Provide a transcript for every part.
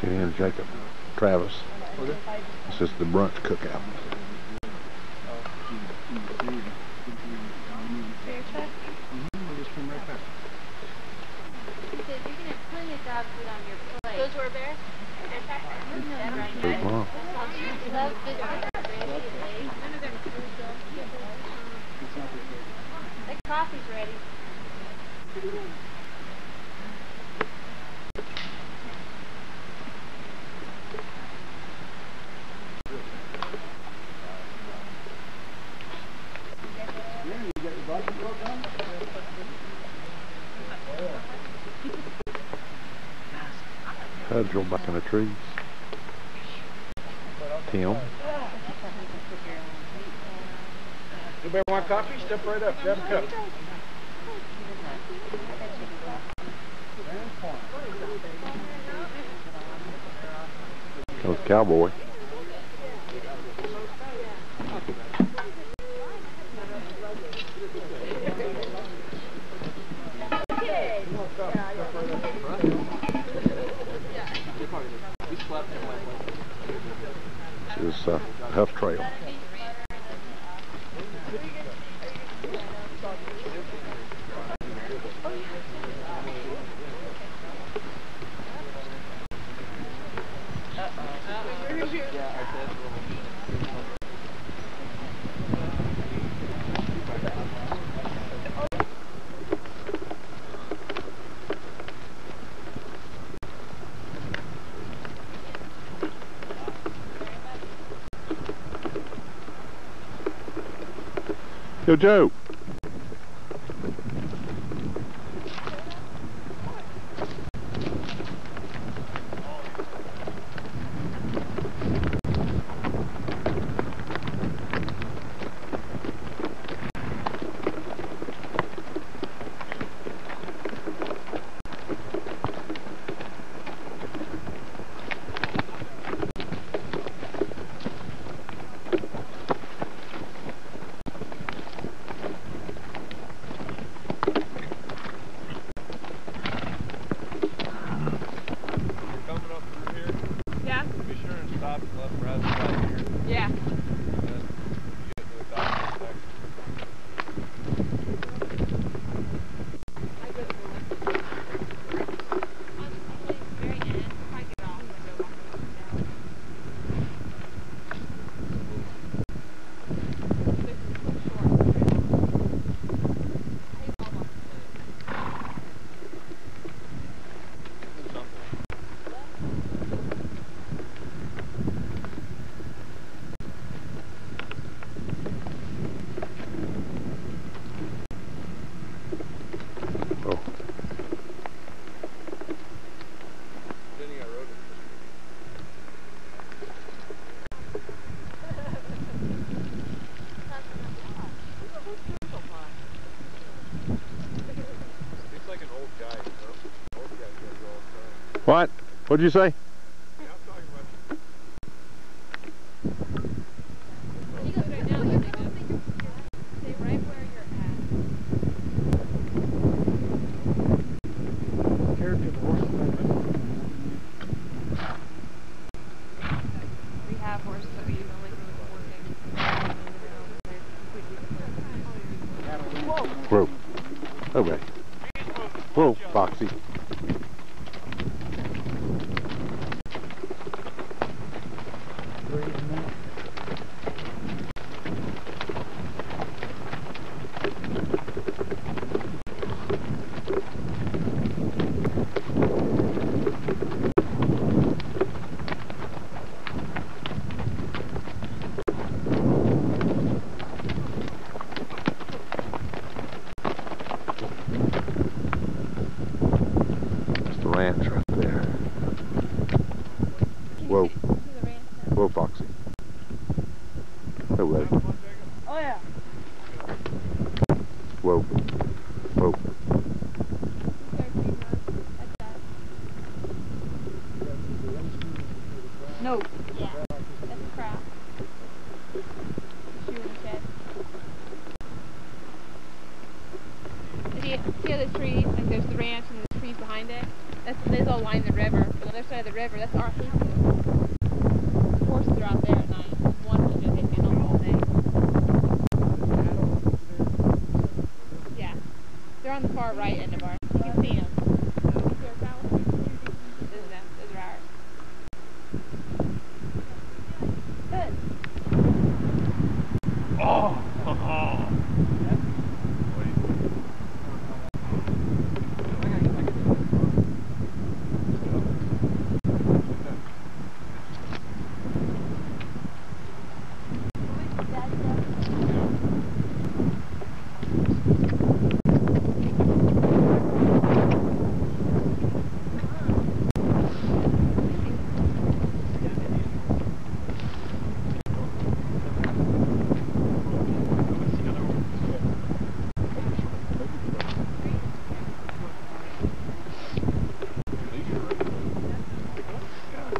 Jenny and Jacob, Travis. This is the brunch cookout. Those were bears? There's mom. That coffee's ready. Federal back in the trees. Tim. Anybody want coffee? Step right up. Grab a cup. Comes Cowboy. This is Huff Trail. Yo, Joe. Yeah. What? What'd you say? Whoa. Okay. Whoa, Foxy. Ranch right there. Whoa. Whoa, Foxy. Oh, buddy. Oh, yeah. Whoa. Whoa. No. Yeah. That's a crap. Shoe in the shed. See how this tree, like there's the ranch and the trees behind it? They all line the river. On the other side of the river, that's our hayfield. The horses are out there at night. One will do hayfield all day. Yeah. They're on the far right end of ours. You can see them. Those are ours. Good. Oh!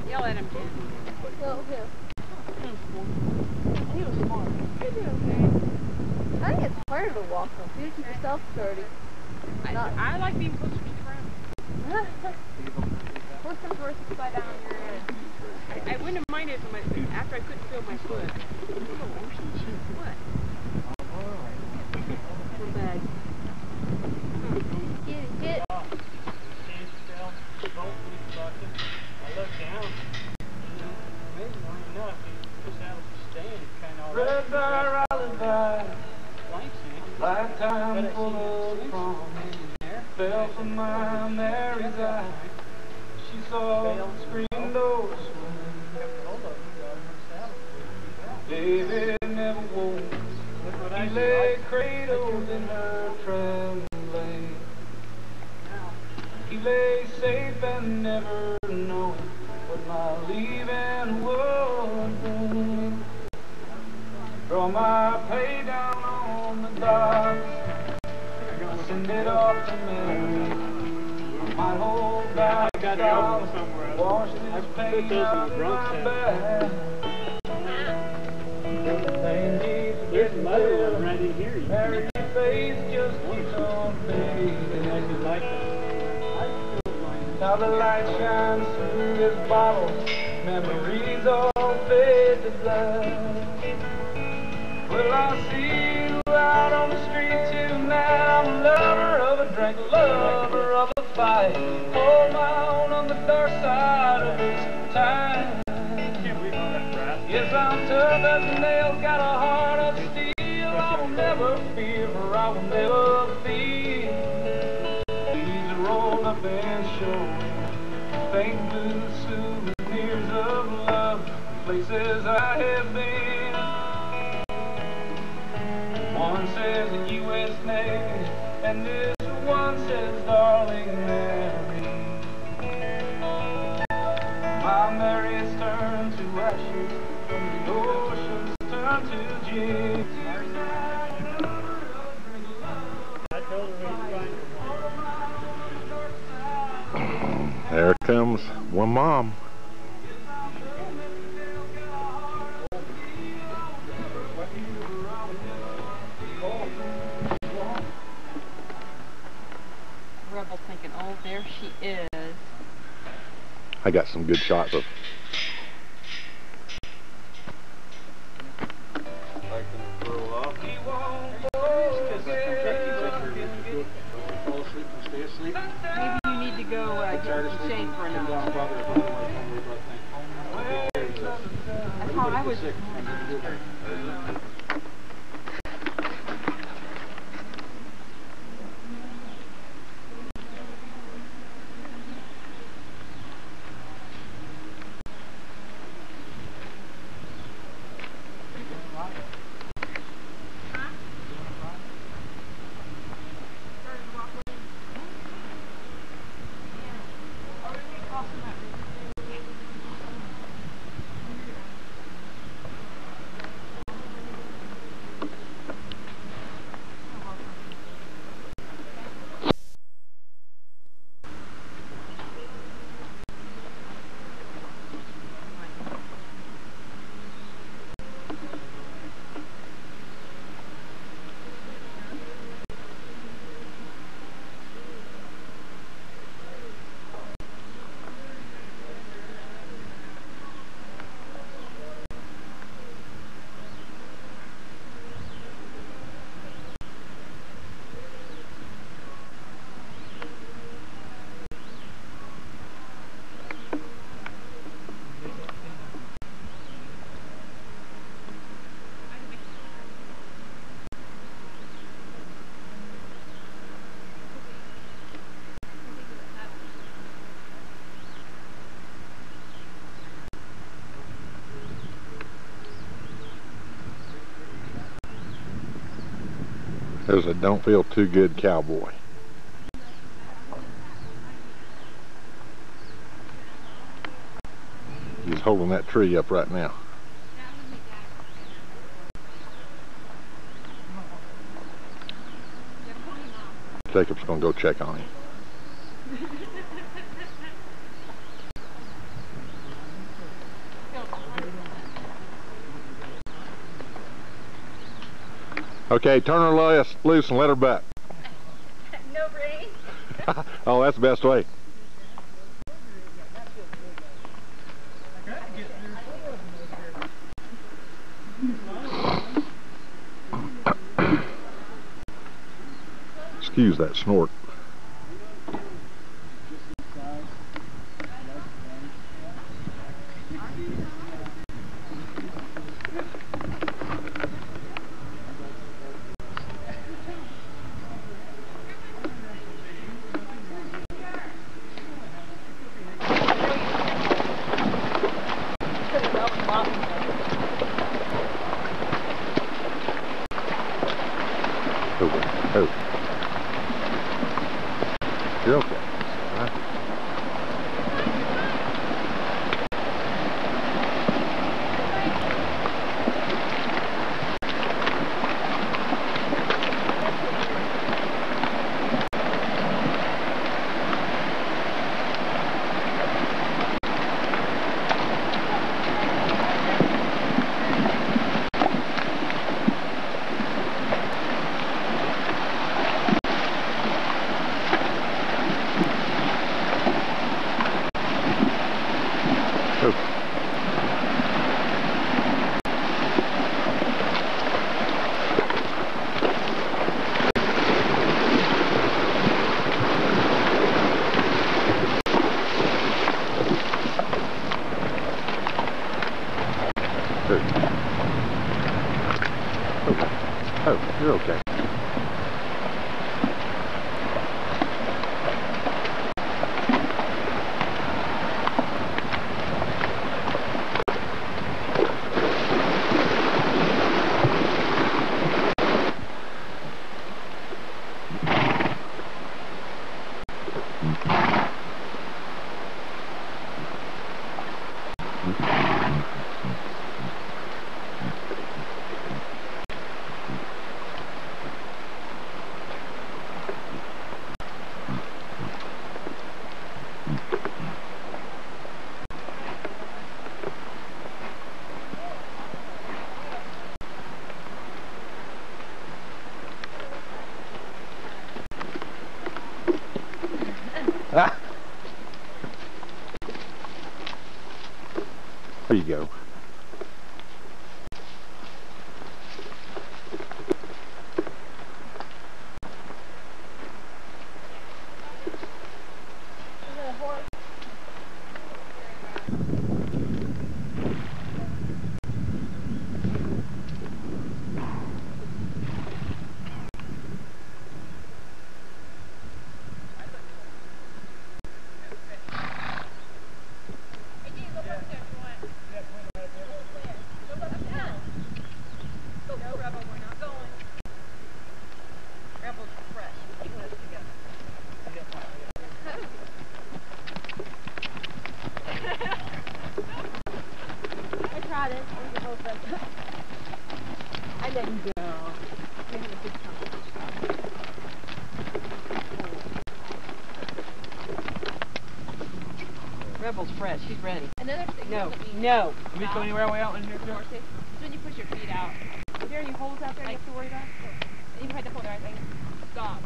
Yell at him, Jen. Well, who? He was smart. He did okay. I think it's part of the walk though. You keep yourself sturdy. I like being close to each friend. Worst comes worst, slide down on your head. I wouldn't have minded if after I couldn't feel my foot. What? Come back. Get. I looked down, amazingly enough, he just out of the stand, kind of Red bar, alibi, blanks in it. lifetime full of promise. Fell from my Mary's eye. She saw the screen door swing. David never woke. He lay cradled in her trembling. He lay safe and never knowing what my leaving would bring. Draw my pay down on the docks. Send it off to Mary. I might hold back down. Wash this pain out of my back. Things keep getting better. Mary's face just keeps on fading. Now the light shines through this bottle. Memories all fade to black. Well, I see you out on the street tonight. I'm a lover of a drink, lover of a fight. Hold my own on the dark side of this time. Yes, I'm tough as a nail, got a heart of steel. I will never fear, for I will never fear. Please roll up and show me faint blue souvenirs of love, places I have been. One says the U.S. Navy, and this one says darling Mary. My Mary's turned to ashes, from the ocean's turned to gin. There comes one mom. Rebel's thinking, oh, there she is. I got some good shots of. Maybe you need to go get some shade for another. That's how I was. There's a don't feel too good cowboy. He's holding that tree up right now. Jacob's gonna go check on him. Okay, turn her loose and let her buck. No rain. Oh, that's the best way. Excuse that snort. Oh. You're okay. All right. Oh, you're okay. Ah. There you go. I let you go. We had a good time. Rebel's fresh. She's ready. Another thing. No, that means no. Can we stop. go anywhere way out in here, Force it. So when you push your feet out, is there any holes out there you have to worry about? You have to hold everything. Stop.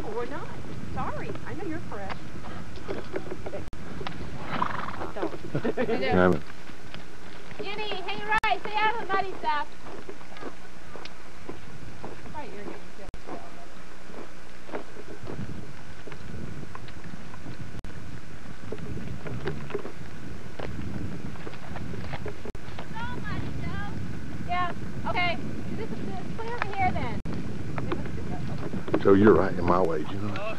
No, we're not. Sorry. I know you're fresh. Haven't. Jenny, hang right. Stay out of the muddy stuff. Right, you're getting Yeah, okay. This is clear over here then. So you're right in my way, you know.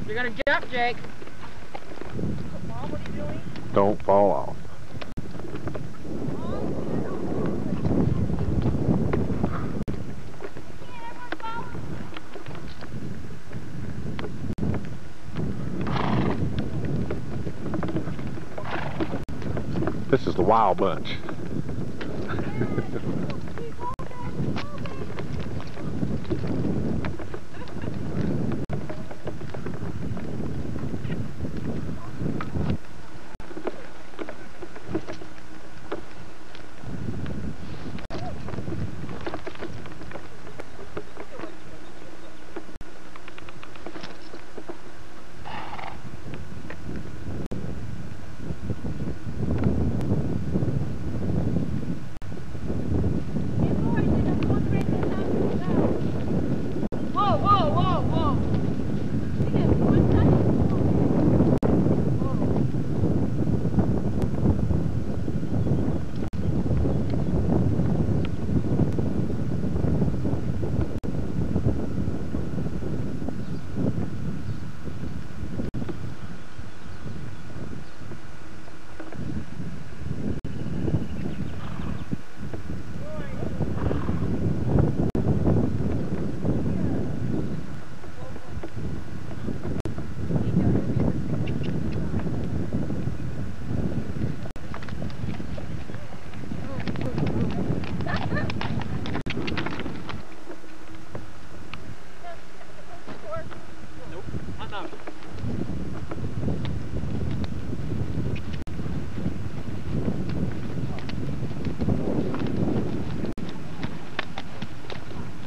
You're gonna jump, Jake. Mom, what are you doing? Don't fall off. This is the Wild Bunch.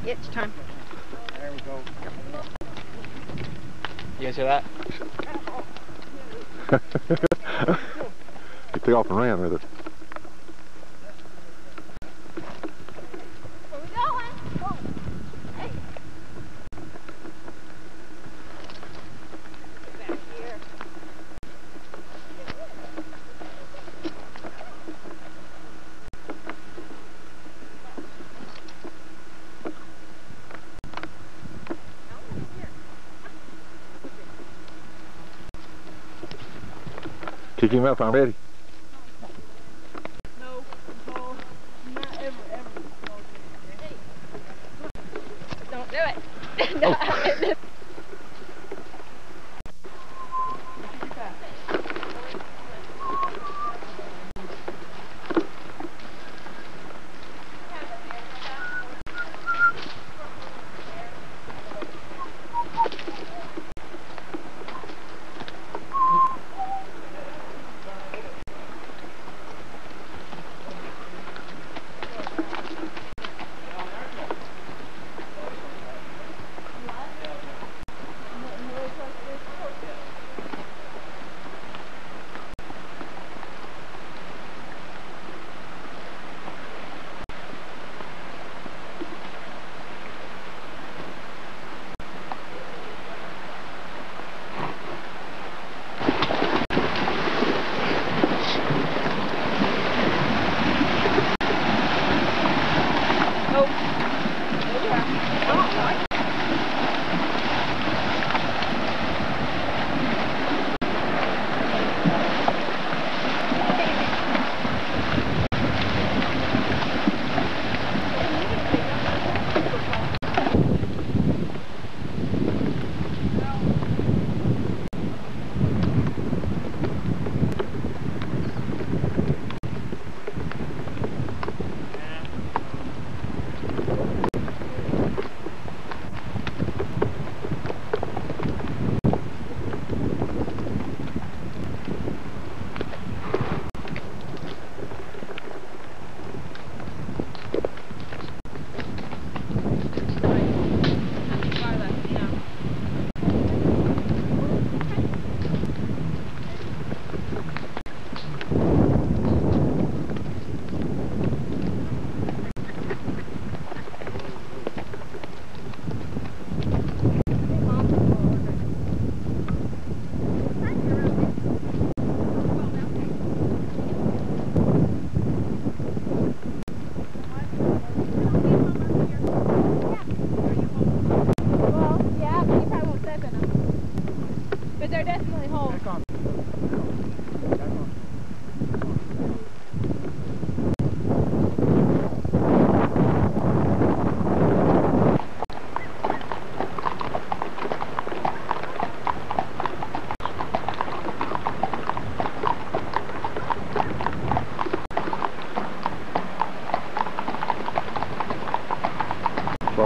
It's time. There we go. You guys hear that? He took off and ran with it. Where we going? Whoa. Hey. Back here. Kick him up, I'm ready. No, no, not ever. Hey. Don't do it. Oh.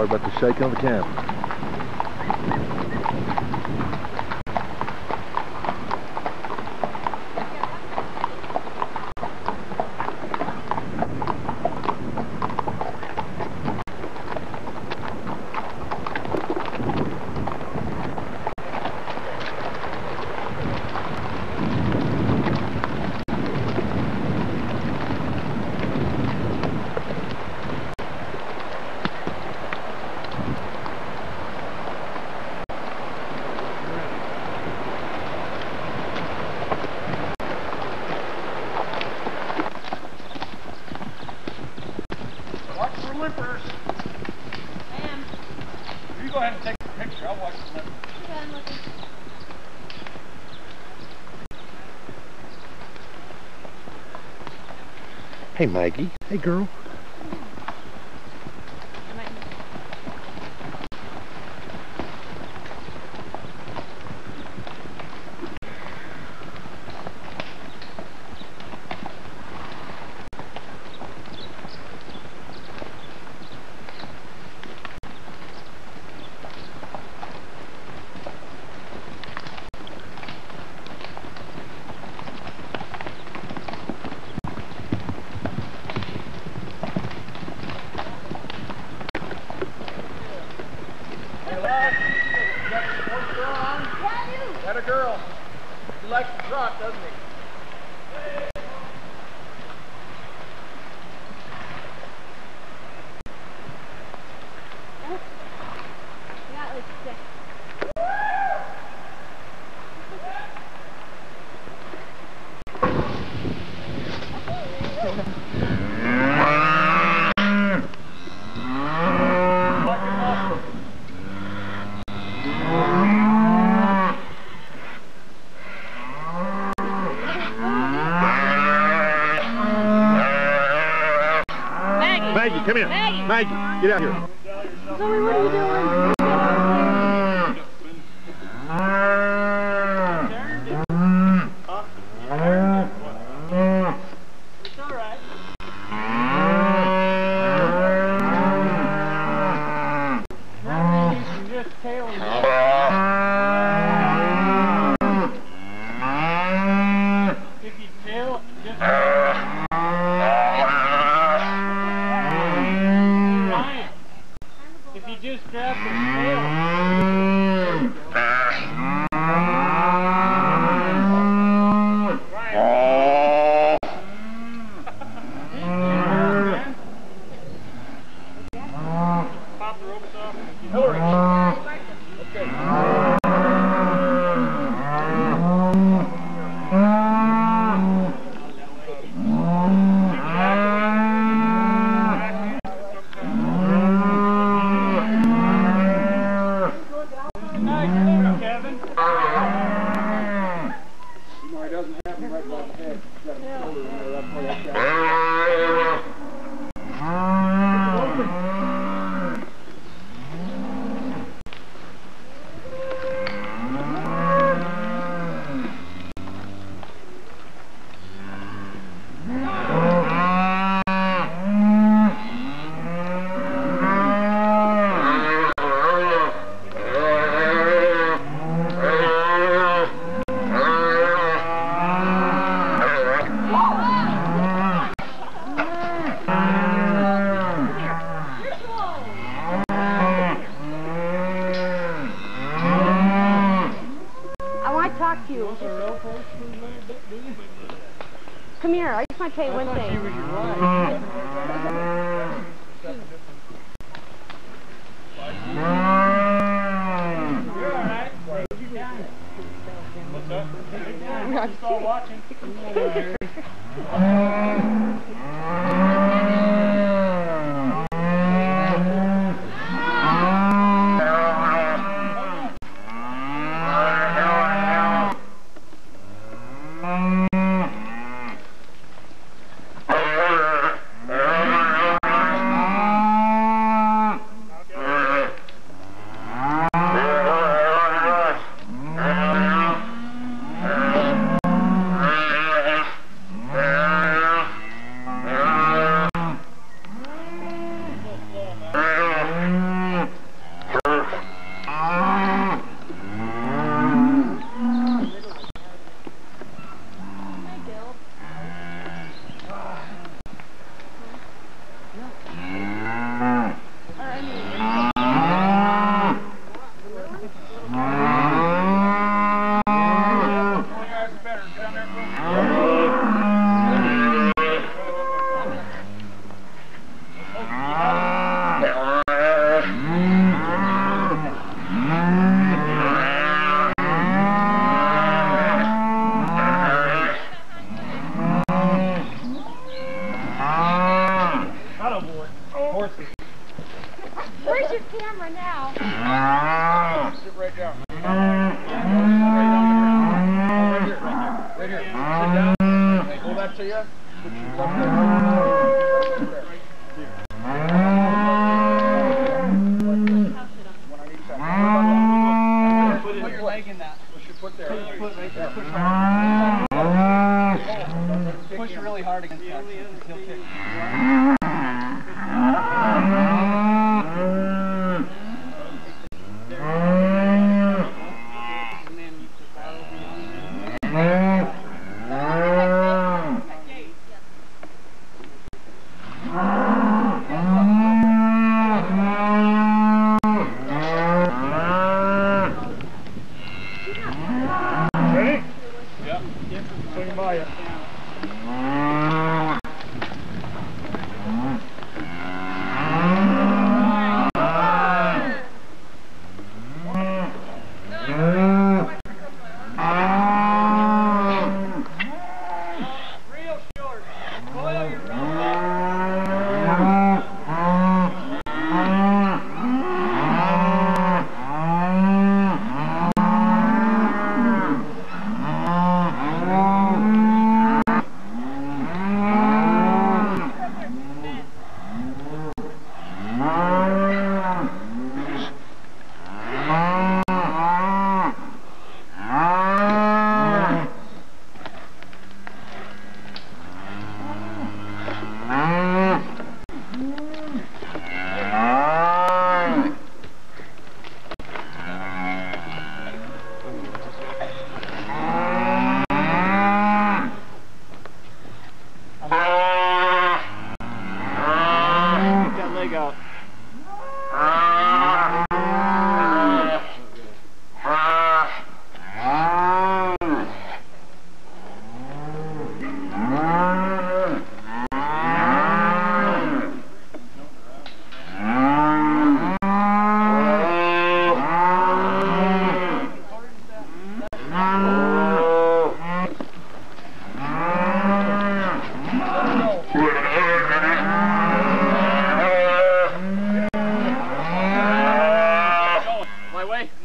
about the shaking of the camp. Lippers. I am. You go ahead and take the picture. I'll watch the lippers. Okay, I'm looking. Hey, Maggie. Hey, girl. I might. That a girl. He likes to trot, doesn't he? That looks sick. Maggie, come here. Maggie, get out here. Zoe, what are you doing? It's all right. You can just tail him. If you tail, just Ryan, if you just grab the tail. Pop the ropes off. Hillary. Okay. Kevin. You know, he doesn't have him right by the head. He's got a shoulder in there. That's why that's got I want to talk to you. Come here. I just want to tell you one thing. You're all right. What's up? I'm still watching. to you. Put your left leg there. One on each side. Put your leg in that. Push your foot there. Foot right there. Push really hard against that. He'll kick.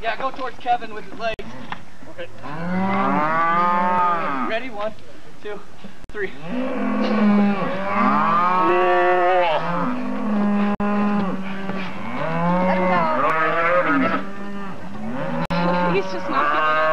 Yeah, go towards Kevin with his legs. Okay. Ready? 1, 2, 3. Let him go. He's just not getting it.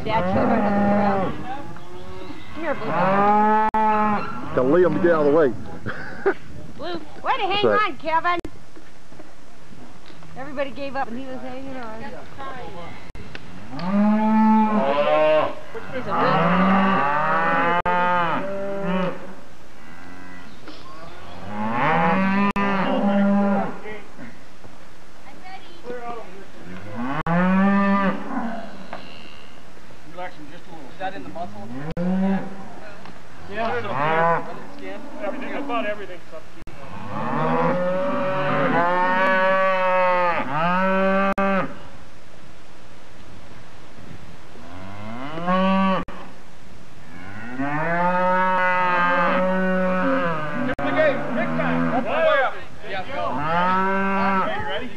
Dad, put him on the ground. Here, Blue. Tell Liam to get out of the way. Blue. Way to hang Sorry. on, Kevin. Everybody gave up and he was hanging on. It's a Relax him just a little. Is that in the muscle? Yeah. Let it skin. Everything, about everything's up to you. Give him the game. Big time. Up the way up. Yeah, go. Okay, you ready?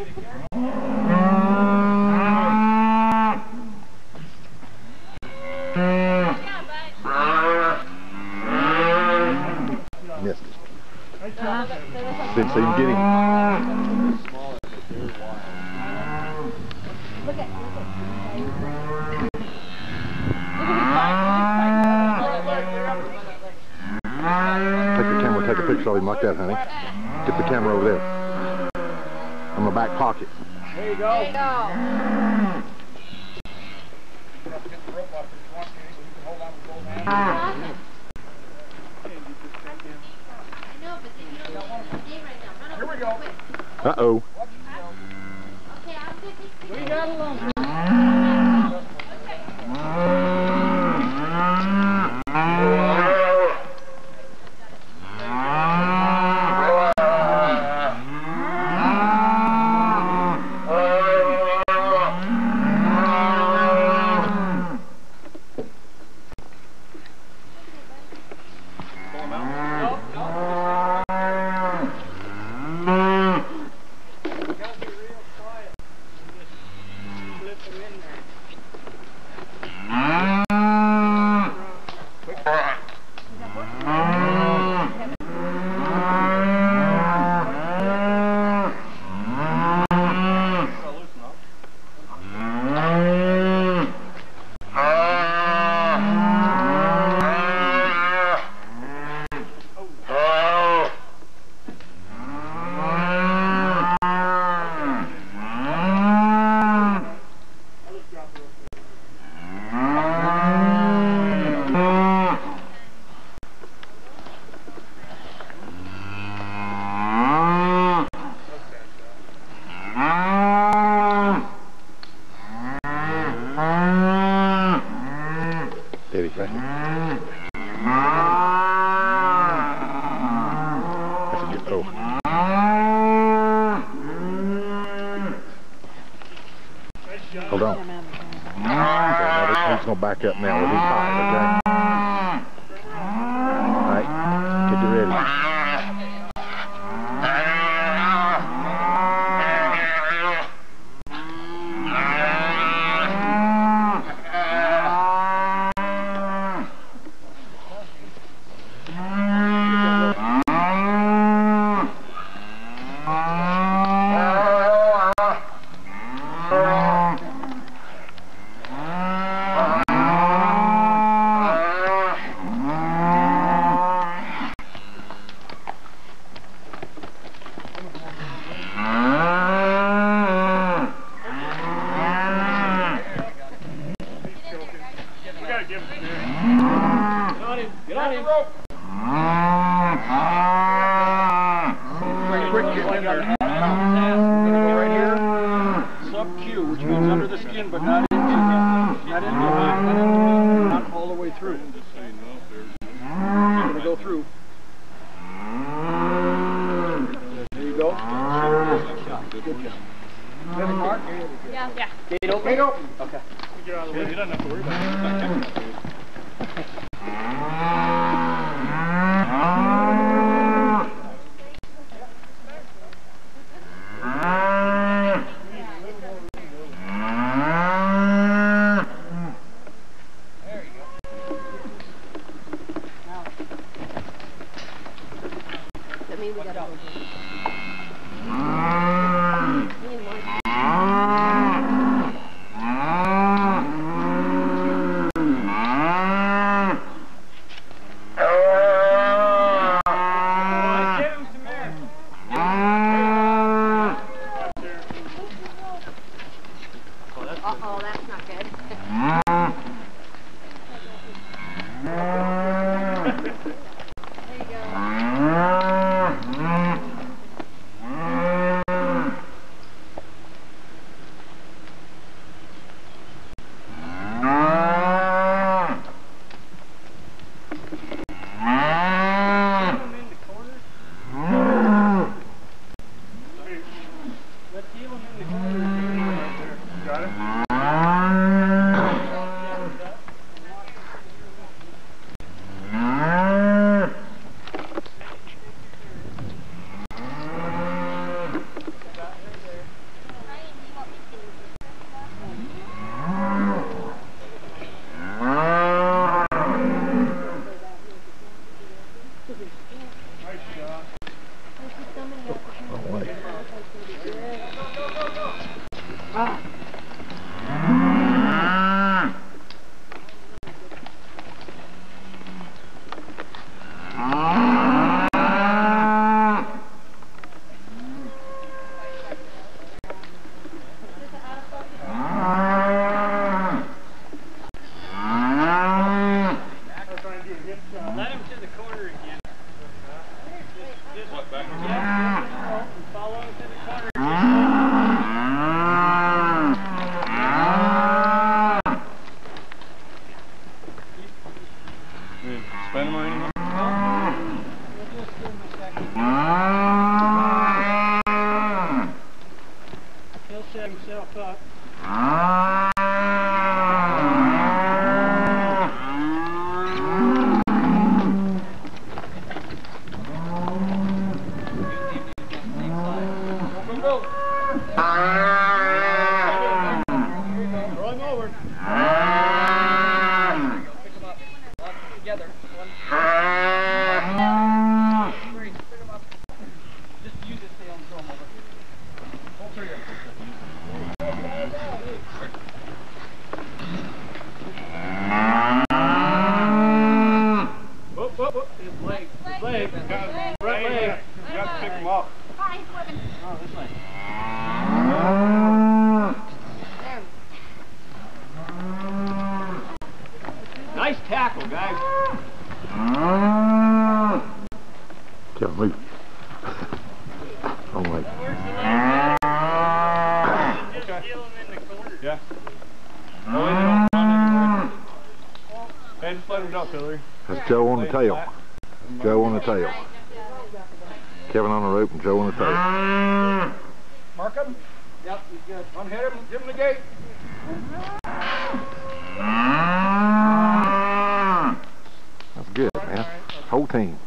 Missed it. Didn't see him get him. Look at Take the camera, take a picture of him like that, honey. Get the camera over there. On my back pocket. There you go. There you go. Get the rope off if you want to, so you can hold on with both hands. Uh-huh. Here we go. Uh-oh. We got along. Pull him out. gonna back up now with his tight, okay? All right, get you ready. Get on him. Quick, get in there. We're gonna go right here. Sub-Q, which means under the skin, but not not all the way through. You're gonna go through. There you go. Good shot. Good job. Mark? Yeah. Yeah. Gate open? Gate open. Okay. Get out of the way. You don't have to worry about it. That means we gotta go. Uh-oh, that's not good. There you go. Let him to the corner again. Just follow him to the corner again. Spin him or anything? We'll just give him a second. He'll set himself up. Throw him over. Pick him up. Lock them together. Three. Pick him up. Just use this tail and throw him over. Pull through here. Whoop, whoop, whoop. His leg. His leg. Right leg. You got to pick him up. Hi, he's flipping. Oh, this way. Nice tackle, guys. Tell me. Oh, wait. Just steal him in the corner. Yeah. Oh, wait, they don't run anymore. Hey, just let him go, Hillary. That's Joe on the tail. Joe on the tail. Kevin on the rope and Joe on the tail. Mark him. Yep, he's good. Unhit him. Give him the gate. Whole team.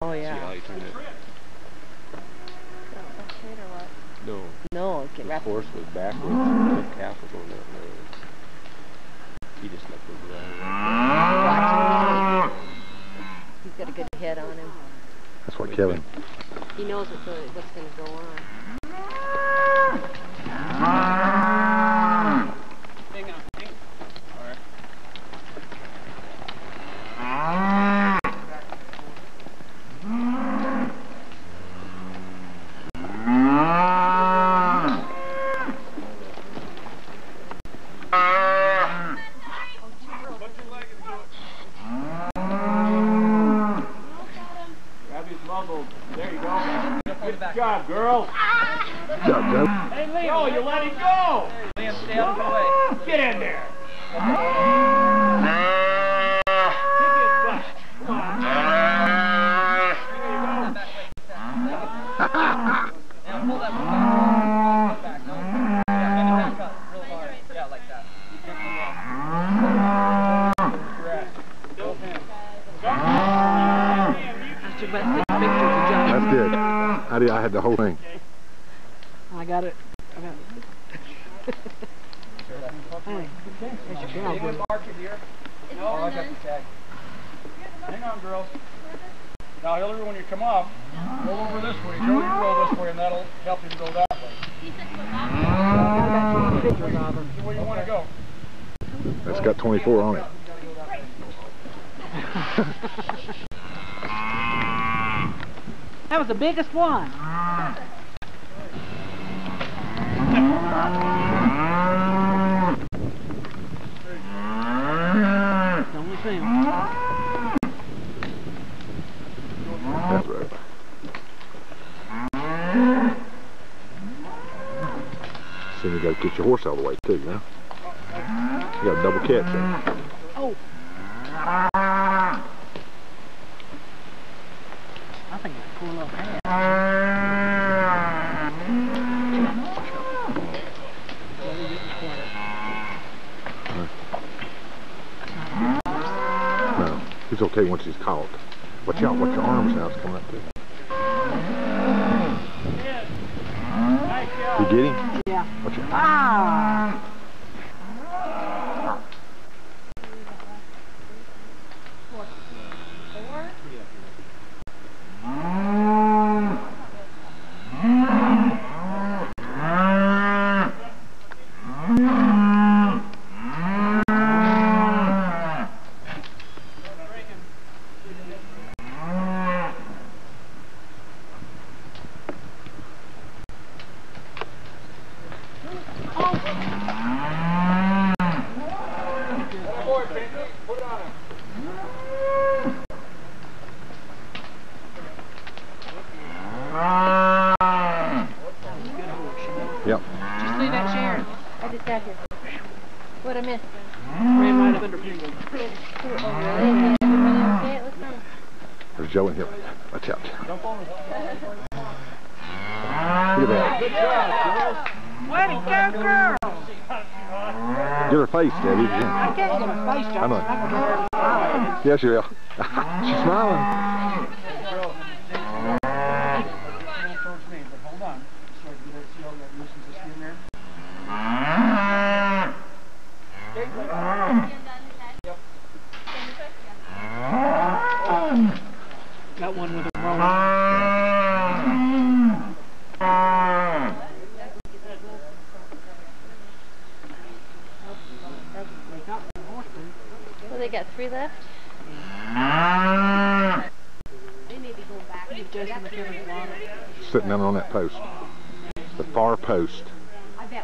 Oh yeah. See how you turn it? No, get The wrapped. horse was backwards. The calf was on that way. He just left it Watch him. He's got a good head on him. That's what Kevin. He knows what's going to go on. Hang on. All right. Grab his muzzle. There you go. Good job, girl. Good job, Joe. Hey, Liam. No, you let him go. Liam, stay out of the way. Get in there. Take his butt. Come on. Now pull that back. No. Yeah, bend it back up real hard. Yeah, like that. You pick him up. Correct. Go him. That's your best picture of John. That's good. I had the whole thing. I got it. I got it. Hey, there's your girl, Anyone boy. mark it here? No, I got the tag. Hang on, girls. Now, Hillary, when you come up, roll over this way. Joe, you roll this way, and that'll help him go that way. See where you want to go. That's got 24 on it. That was the biggest one. Don't see him. That's right. So you got to get your horse out of the way too, you know? You got a double catch there. Oh. I think that's a cool little hat. No, he's okay once he's caught. Watch out, watch your arms now, it's coming up too. You get him? Yeah. Watch out. Ah! Yep. Just leave that chair. I just got here. What I missed? Ran right up under people. Oh, really? Everybody okay? It looks nice. There's Joe and Hill. Watch out. Jump on. Look at that. Good job, girls. Way to go, girl! Get her face, Debbie. I can't get her face, John. I know. I can get her smile. Yeah, she will. She's smiling. Girls. Towards me, but hold on. So you see how that loosens the skin there? Got one with a roll. Well, they got 3 left. They may be going back. Sitting down on that post. The far post.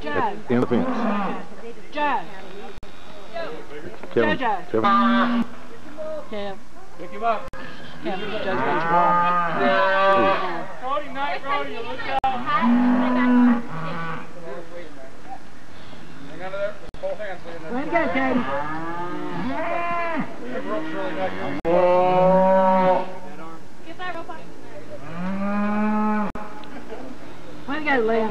Jazz. In the fence. Jazz. Kevin. Jazz. Kevin. Kev. Pick him up. Kevin. Jazz. Brody, night, Brody, look out. Hang on to there. Both hands in there. Way to go, Katie. The rope's really not here. Get that rope off. Way to go, Liam.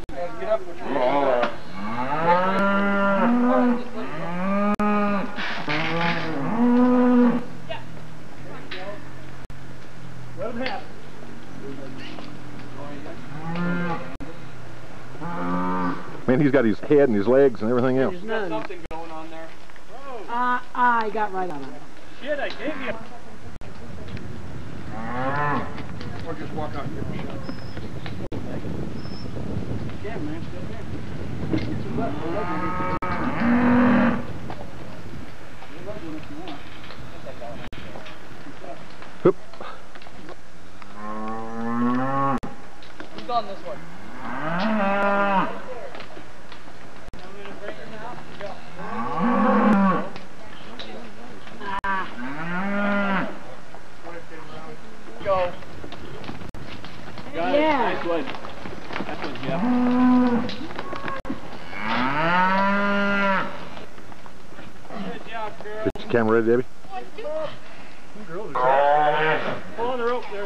Guys, get up. Let him have it. Man, he's got his head and his legs and everything else. There's none. Something going on there. Whoa. I got right on it. Shit, I gave you. Or just walk out and give him a shot. Yeah, man. Hoop. Who's gone this way? Go. Got it. Yeah. Nice one. That's one, Jeff. Good job, girl. Get your camera ready, Debbie. Pull on the rope there.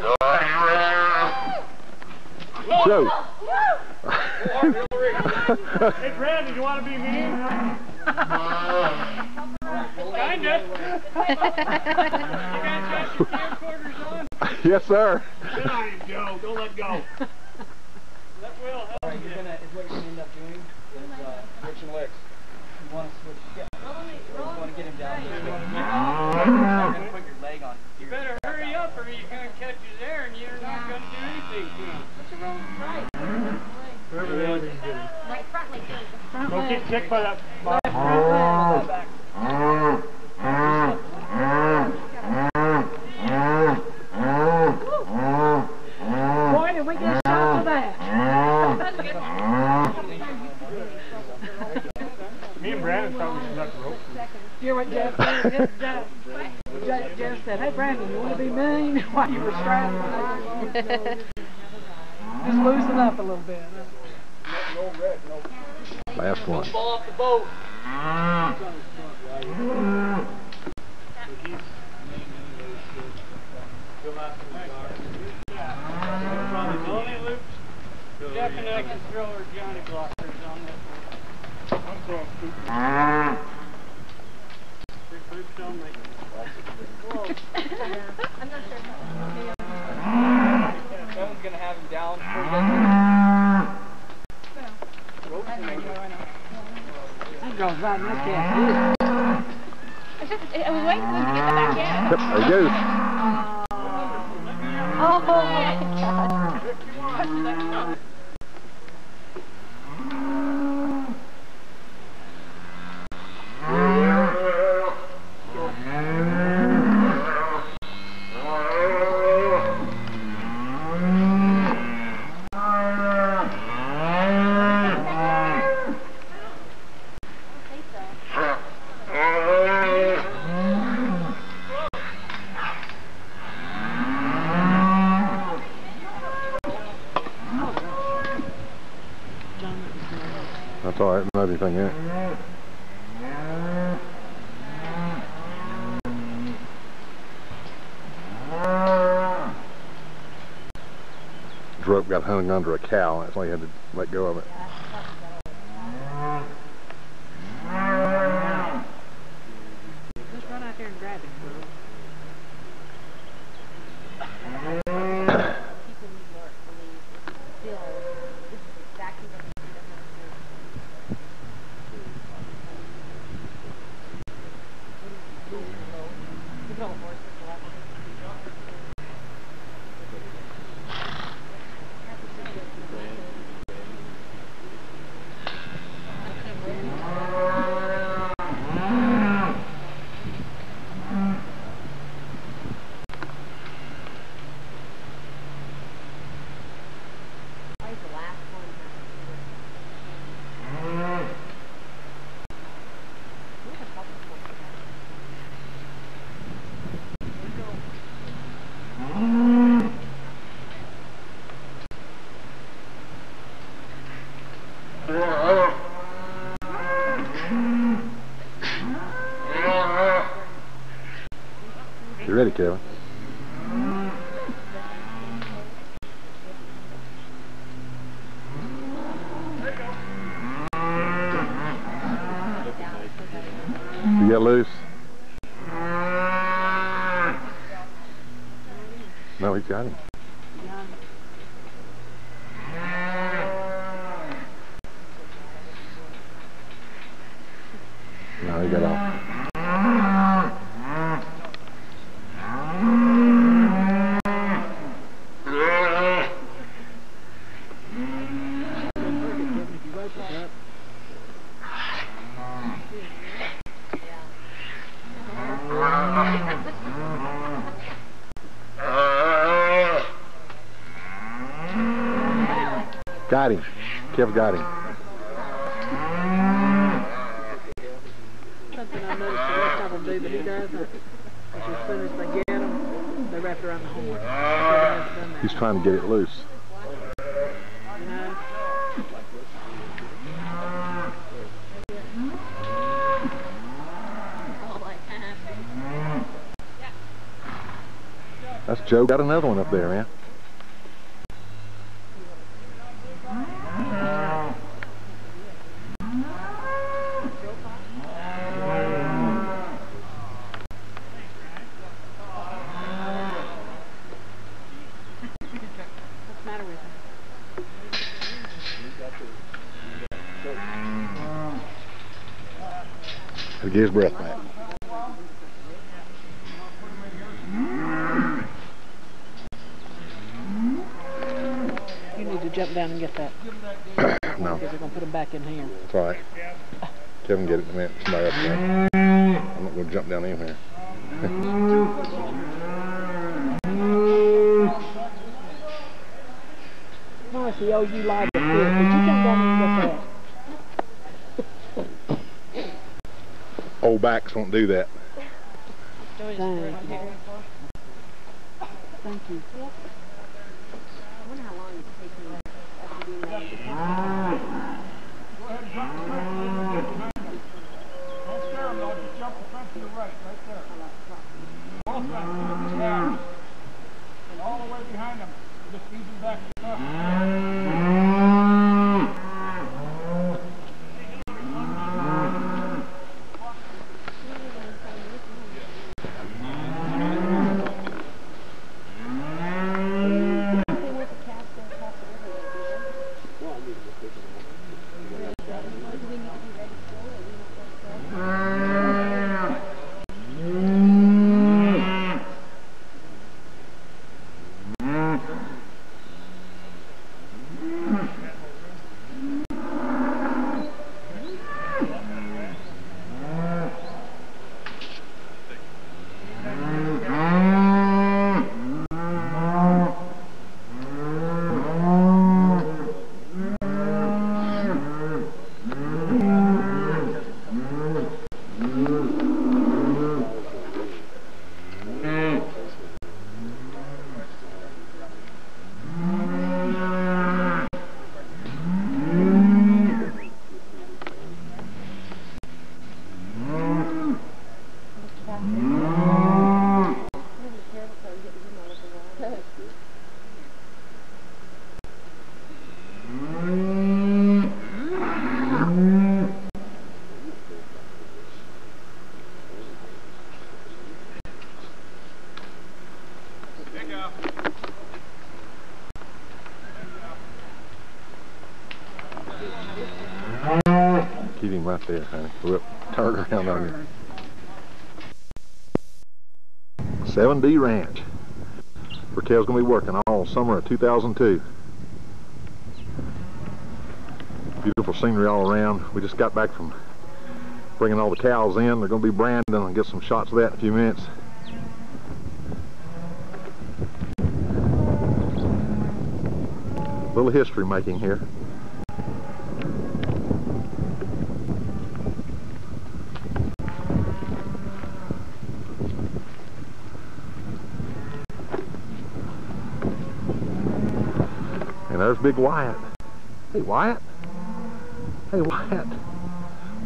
Joe. Hey, Brandon, you want to be mean? Kinda. You got your camcorders on? Yes, sir. Good on you, Joe. Don't let go. That will help you. Is what you're gonna end up doing is Switching legs. you want to switch. Yeah. You want to get him down there. And put your leg on. You better hurry up or you're going to catch you there and you're not going to do anything to him. Right front leg. Front Don't leg. get kicked by that. Left front leg. Back. Boy, did we get shot for that. Me and Brandon thought we should let the rope. Hear what Jeff said? Jeff said, hey, Brandon, you want to be mean while you were strapped? Just loosen up a little bit. No red, no. Last one. Fall off the boat. Jeff and I can throw our Johnny blockers on this one. I'm throwing scoop. Big loops on me. Whoa. I'm not sure. Someone's gonna have him down. That girl's right in that cat. I was waiting for him to get the back end. Yep, there he goes. Oh my God. That's all right, not anything in it. His rope got hung under a cow, that's why he had to let go of it. Just run out there and grab it, girl. Steady, Kevin. You got loose? No, he's got him. No, he got off. Got him. Kev got him. Something I noticed the rest of them do, but he doesn't. Is as soon as they get them, they wrap around the horn. He's trying to get it loose. You know? That's Joe. Got another one up there, man. Had to get his breath back. You need to jump down and get that. No. Because they're going to put them back in here. That's all right. Kevin, get it in a minute. Somebody up there. I'm not going to jump down anywhere. Marcy, oh, you lied to fit. Did you jump down and get that? Old backs won't do that. Thank you. Thank you. I wonder how long it takes me after doing that. Go ahead and drop the fence behind them. Don't scare them though, just jump the fence to the right there. Both fences, down. And all the way behind them. Just ease them back to the top. Keep him right there, honey. We'll turn around on you. 7D Ranch. Where Kev's going to be working all summer of 2002. Beautiful scenery all around. We just got back from bringing all the cows in. They're going to be branding. I'll get some shots of that in a few minutes. A little history making here. And there's Big Wyatt. Hey, Wyatt. Hey, Wyatt.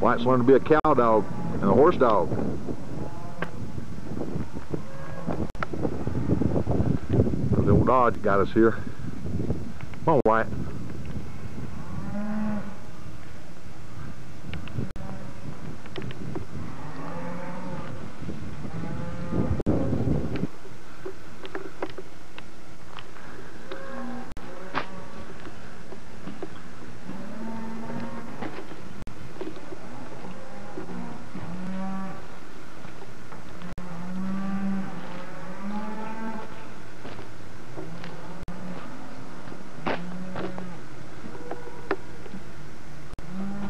Wyatt's learned to be a cow dog and a horse dog. Dodge got us here. Come on, Wyatt.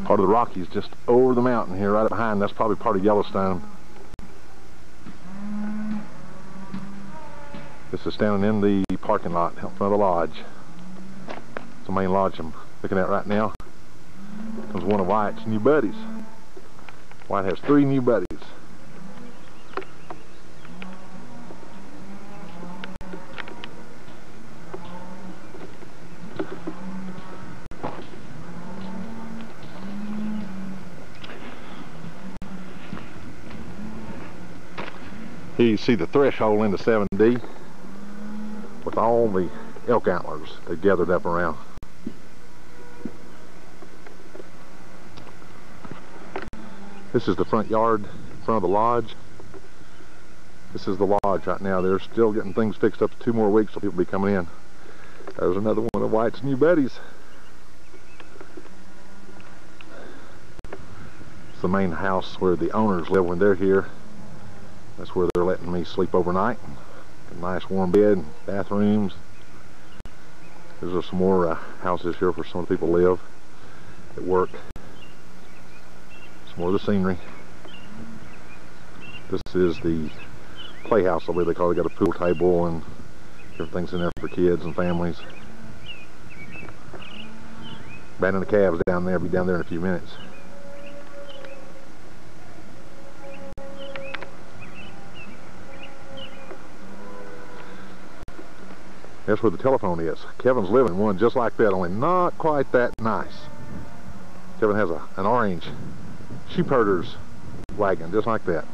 Part of the Rockies just over the mountain here, right up behind. That's probably part of Yellowstone. This is standing in the parking lot in front of the lodge. It's the main lodge I'm looking at right now. Comes one of Wyatt's new buddies. Wyatt has 3 new buddies. Here you see the threshold into 7D with all the elk antlers they gathered up around. This is the front yard in front of the lodge. This is the lodge right now. They're still getting things fixed up. 2 more weeks so people will be coming in. There's another one of Wyatt's new buddies. It's the main house where the owners live when they're here. That's where they're letting me sleep overnight. A nice warm bed, bathrooms. There's some more houses here where some of the people live at work. Some more of the scenery. This is the playhouse, I believe they call it. They got a pool table and everything's in there for kids and families. Banding the calves down there. I'll be down there in a few minutes. That's where the telephone is. Kevin's living in one just like that, only not quite that nice. Kevin has an orange sheep herder's wagon, just like that.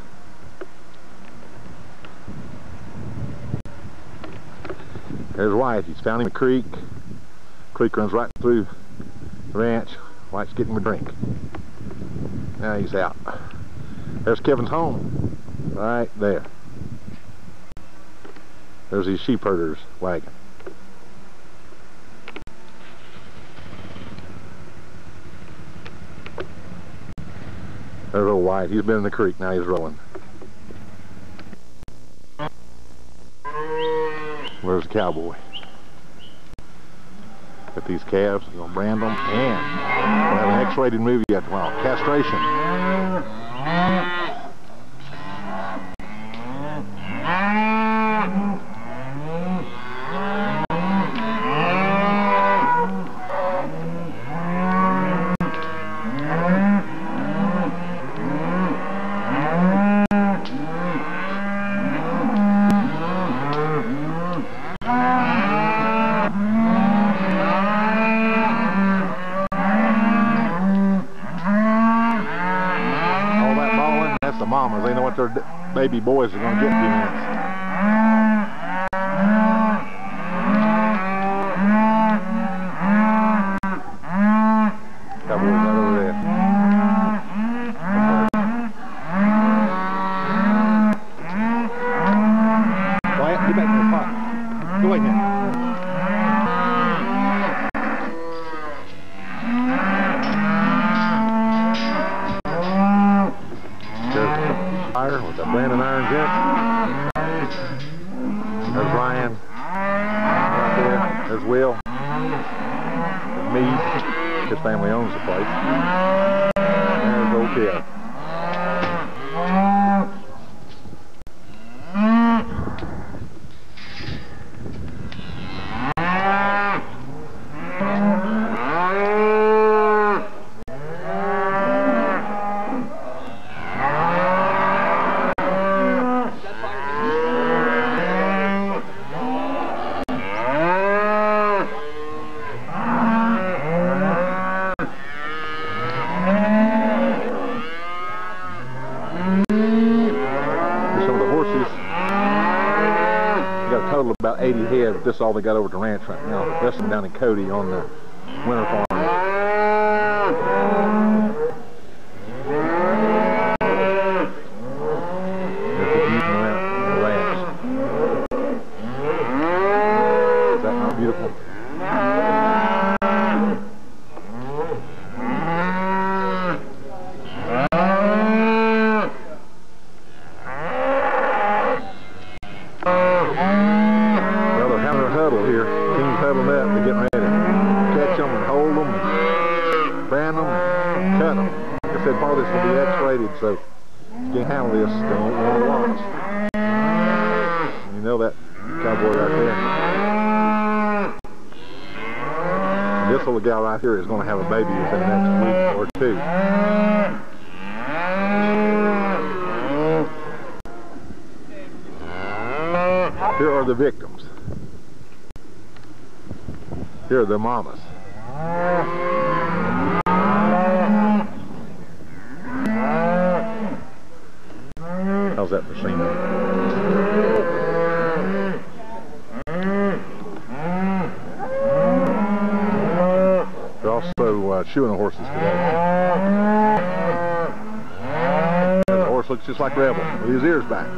There's Wyatt. He's found him a creek. Creek runs right through the ranch. Wyatt's getting him a drink. Now he's out. There's Kevin's home, right there. There's his sheep herder's wagon. There's old Wyatt. He's been in the creek. Now he's rolling. Where's the cowboy? Got these calves. He's gonna brand them, and we'll have an X-rated movie after a while. Castration. The mamas, they know what their baby boys are going to get in a few minutes. Cowboys right over there. Wyatt, get back in the pot. Go away now. With the Brandon irons in. There's Ryan. Right there. There's Will. There's me. His family owns the place. And there's old Kev. 80 head, but this is all they got over at the ranch right now. The rest of them down in Cody on the winter farm. They're using the ranch. Is that not beautiful? Part of this will be X-rated, so if you can't handle this, don't want to watch. You know that cowboy right there. This little gal right here is going to have a baby within the next week or two. Here are the victims. Here are their mamas. How's that for scenery? They're also shoeing the horses today. The horse looks just like Rebel with his ears back.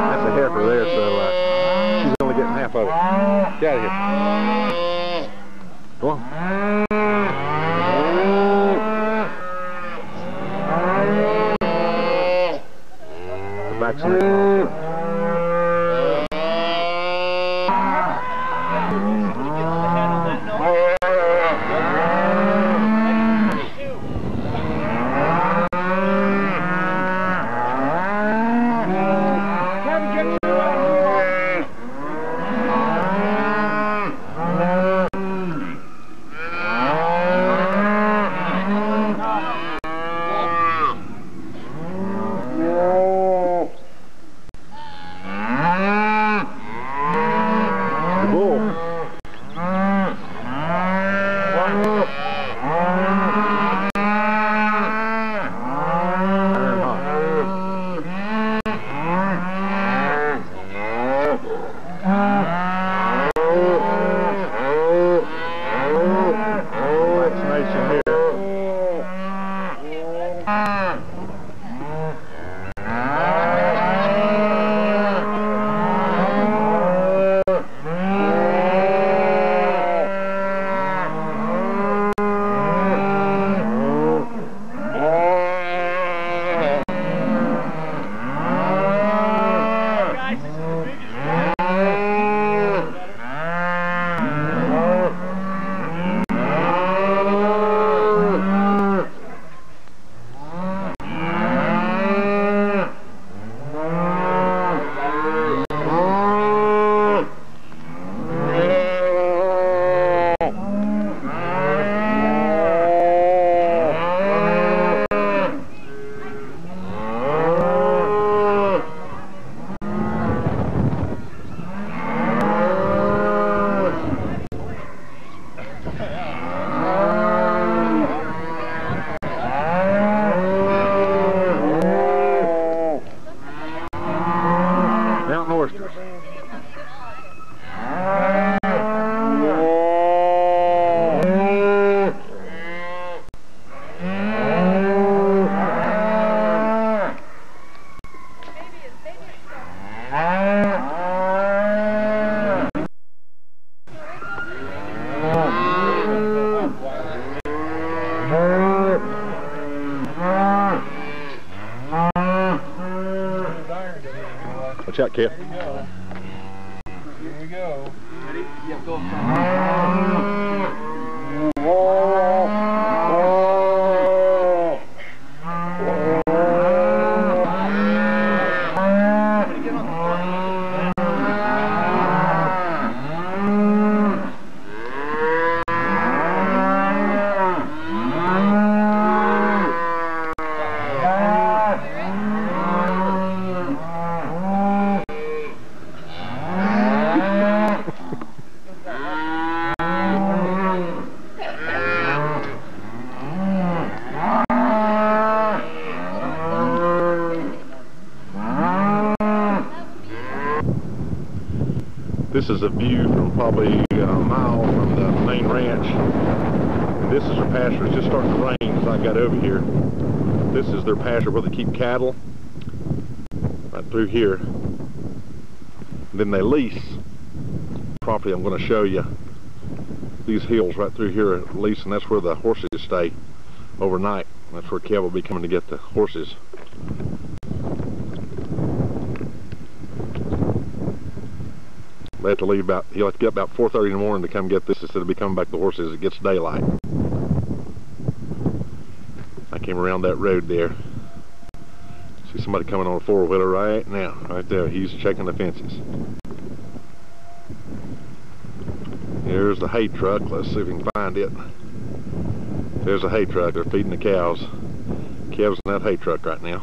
That's a heifer there, so she's only getting half of it. Get out of here. Go on. The vaccination. Watch out, Kip. Here we go. Here we go. Ready? Yep, go. This is a view from probably a mile from the main ranch. And this is their pasture. It's just starting to rain as I got over here. This is their pasture where they keep cattle. Right through here. And then they lease property. I'm going to show you these hills right through here at lease, and that's where the horses stay overnight. That's where Kev will be coming to get the horses. They have to leave about, he'll have to get up about 4:30 in the morning to come get this instead of be coming back to the horses as it gets daylight. I came around that road there. See somebody coming on a four-wheeler right now, right there. He's checking the fences. Here's the hay truck. Let's see if we can find it. There's a hay truck. They're feeding the cows. Kev's in that hay truck right now.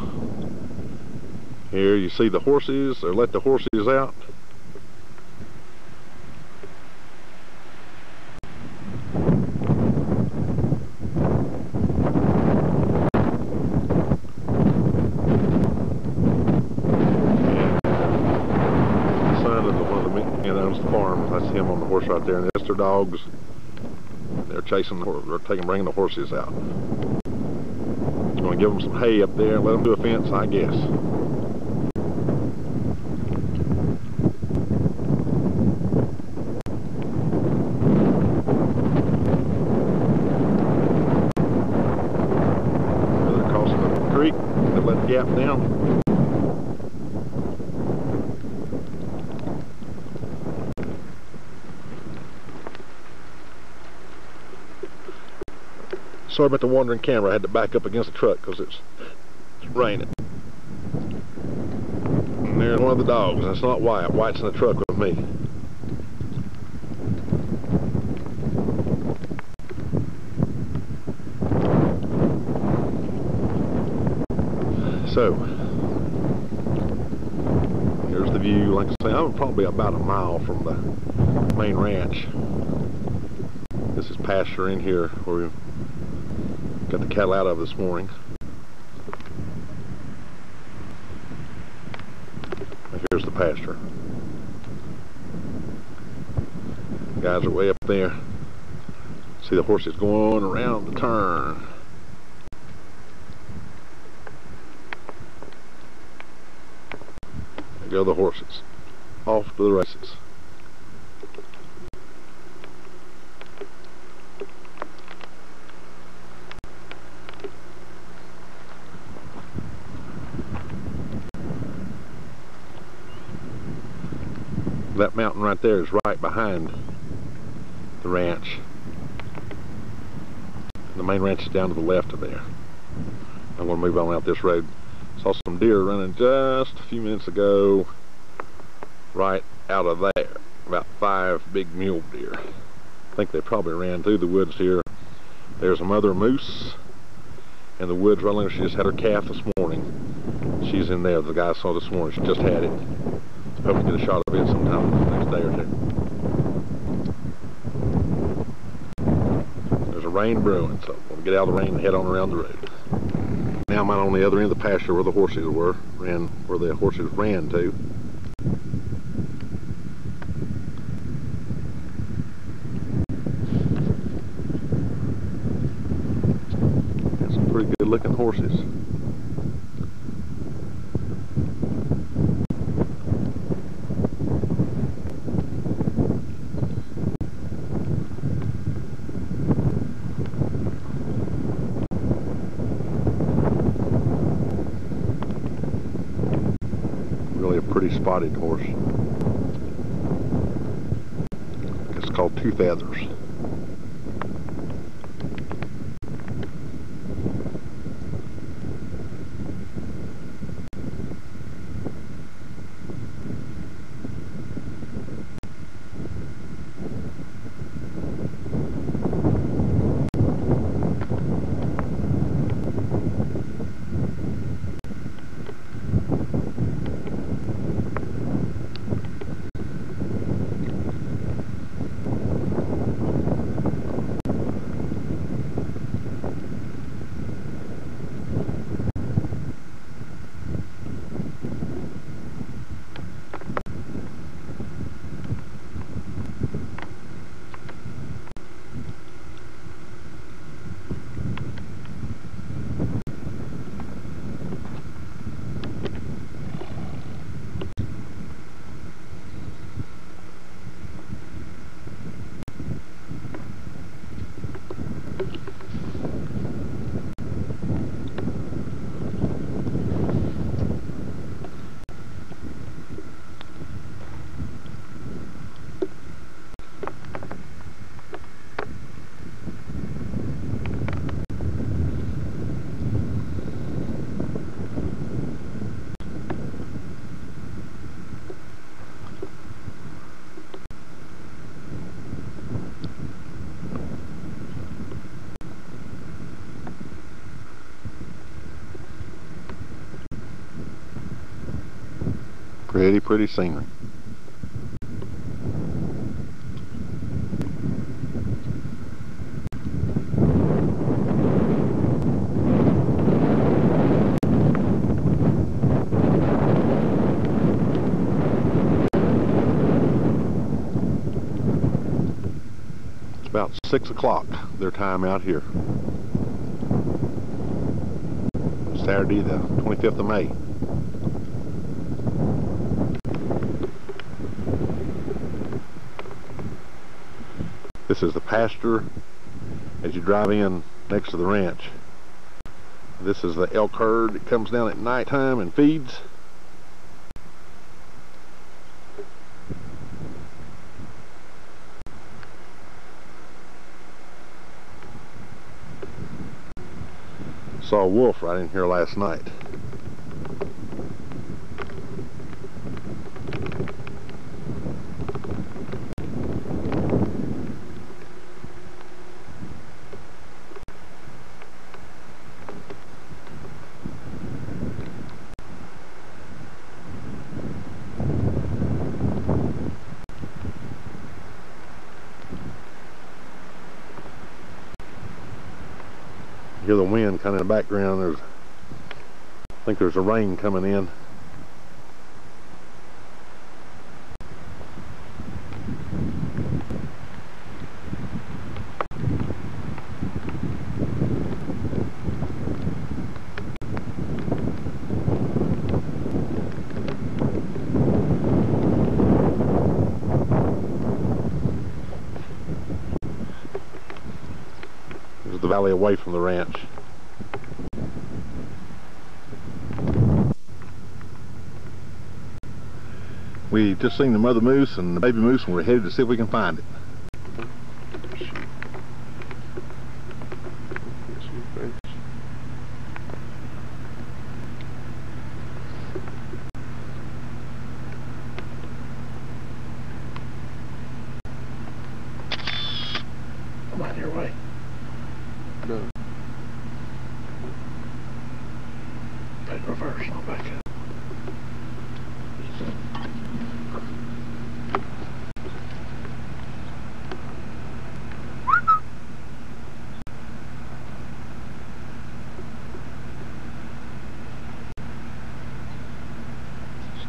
Here you see the horses. They're letting the horses out. That's him on the horse right there, and that's their dogs. They're chasing the horse. They're bringing the horses out. I'm going to give them some hay up there and let them do a fence, I guess. They're crossing the creek. They let the gap down. Sorry about the wandering camera. I had to back up against the truck because it's raining. And there's one of the dogs. That's not Wyatt. Wyatt's in the truck with me. So, here's the view. Like I say, I'm probably about a mile from the main ranch. This is pasture in here where we got the cattle out of this morning. And here's the pasture. The guys are way up there. See the horses going around the turn. There go the horses. Off to the races. That mountain right there is right behind the ranch. The main ranch is down to the left of there. I'm going to move on out this road. Saw some deer running just a few minutes ago right out of there. About 5 big mule deer. I think they probably ran through the woods here. There's a mother moose in the woods running. She just had her calf this morning. She's in there. The guy saw this morning. She just had it. Hope to get a shot of it sometime the next day or two. There's a rain brewing, so we'll get out of the rain and head on around the road. Now I'm out on the other end of the pasture where the horses were, where the horses ran to. Got some pretty good looking horses. Pretty spotted horse. It's called Two Feathers. Pretty scenery. It's about 6 o'clock, their time out here. Saturday the 25th of May. This is the pasture as you drive in next to the ranch. This is the elk herd that comes down at nighttime and feeds. Saw a wolf right in here last night. Hear the wind kind of in the background. I think there's a rain coming in. There's the valley away from the ranch. We just seen the mother moose and the baby moose, and we're headed to see if we can find it. Come on your way. No. Take reverse, I'll back up.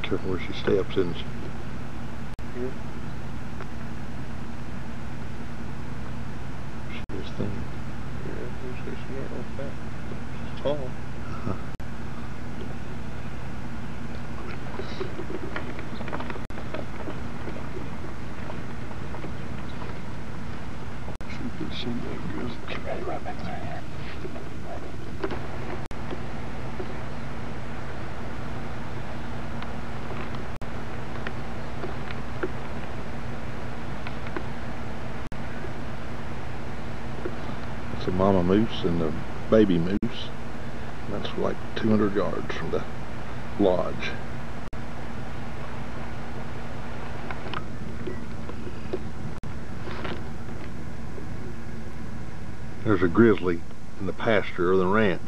Careful where she steps, isn't she? Yeah. She is thin. Yeah, she's not real fat. She's tall. Should be seen that good. She's ready right back there. It's a mama moose and the baby moose. And that's like 200 yards from the lodge. There's a grizzly in the pasture or the ranch.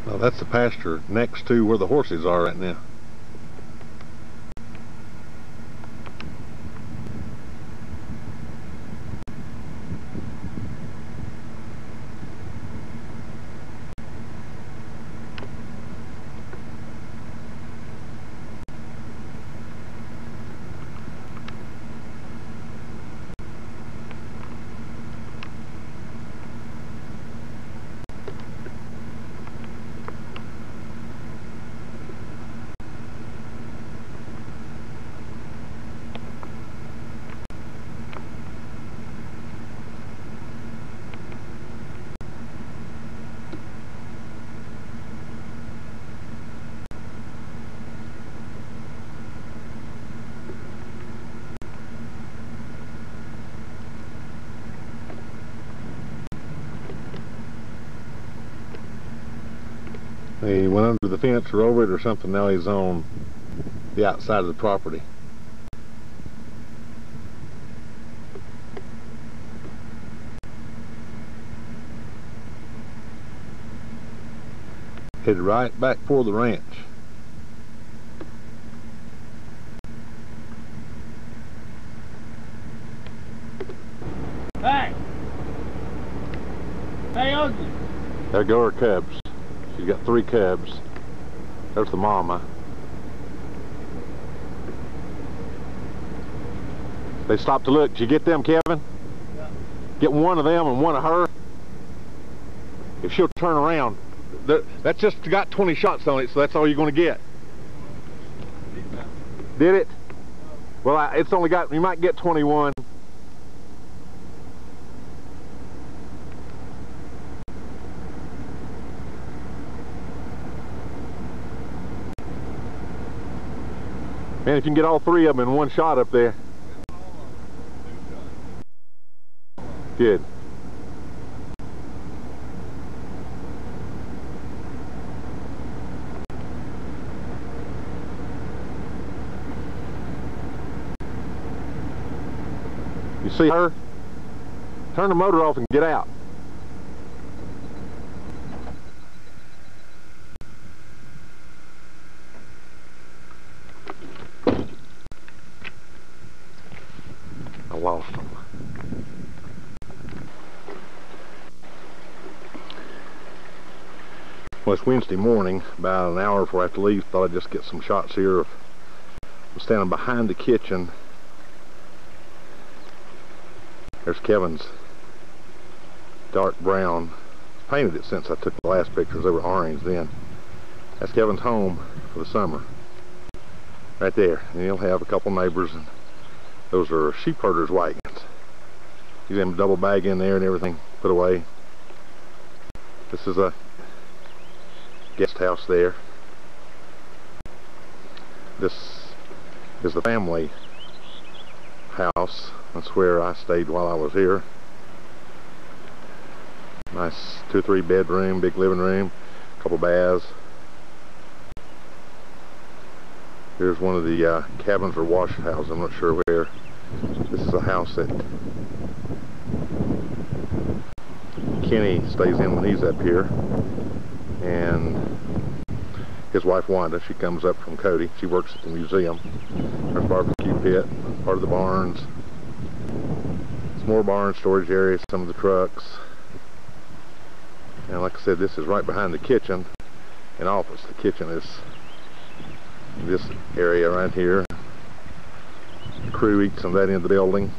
Well, that's the pasture next to where the horses are right now. He went under the fence or over it or something. Now he's on the outside of the property. Headed right back for the ranch. Hey! Hey, Ugly! There go her cubs. She's got 3 cubs. There's the mama. They stopped to look. Did you get them, Kevin? Yeah. Get one of them and one of her. If she'll turn around, that's just got 20 shots on it, so that's all you're going to get. Did it? Well, it's only got, you might get 21. Man, if you can get all 3 of them in one shot up there. Good. You see her? Turn the motor off and get out. I lost them. Well, it's Wednesday morning, about an hour before I have to leave. Thought I'd just get some shots here of, I'm standing behind the kitchen. There's Kevin's dark brown. Painted it since I took the last pictures. They were orange then. That's Kevin's home for the summer. Right there. And he'll have a couple neighbors, and those are sheep herders' wagons. He's got a double bag in there and everything put away. This is a guest house there. This is the family house. That's where I stayed while I was here. Nice 2 or 3 bedroom, big living room, couple baths. Here's one of the cabins or wash houses. I'm not sure where. This is a house that Kenny stays in when he's up here, and his wife Wanda, she comes up from Cody. She works at the museum. There's a barbecue pit, part of the barns. Some more barn storage areas, some of the trucks. And like I said, this is right behind the kitchen and office. The kitchen is this area right here. The crew eats on that end of the building,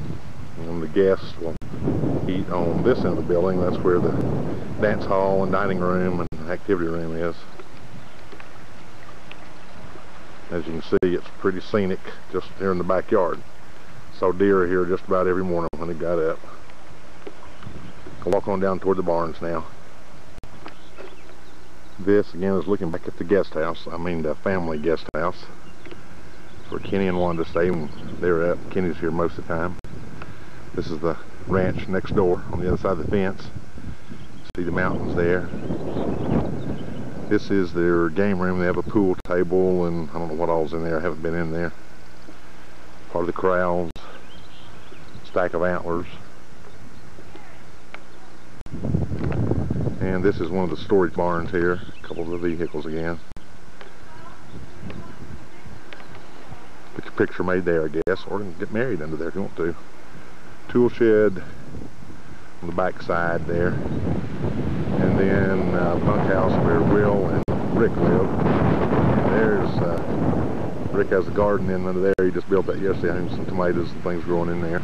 and the guests will eat on this end of the building. That's where the dance hall and dining room and activity room is. As you can see, it's pretty scenic just here in the backyard. Saw deer here just about every morning when they got up. I'll walk on down toward the barns now. This again is looking back at the guest house. I mean the family guest house where Kenny and Wanda stay when they're up. Kenny's here most of the time. This is the ranch next door on the other side of the fence. See the mountains there. This is their game room. They have a pool table and I don't know what all's in there. I haven't been in there. Part of the corrals. Stack of antlers. And this is one of the storage barns here. A couple of the vehicles again. Get your picture made there, I guess, or you can get married under there if you want to. Tool shed on the back side there, and then bunkhouse where Will and Rick live. And there's Rick has a garden in under there. He just built that yesterday, and some tomatoes and things growing in there.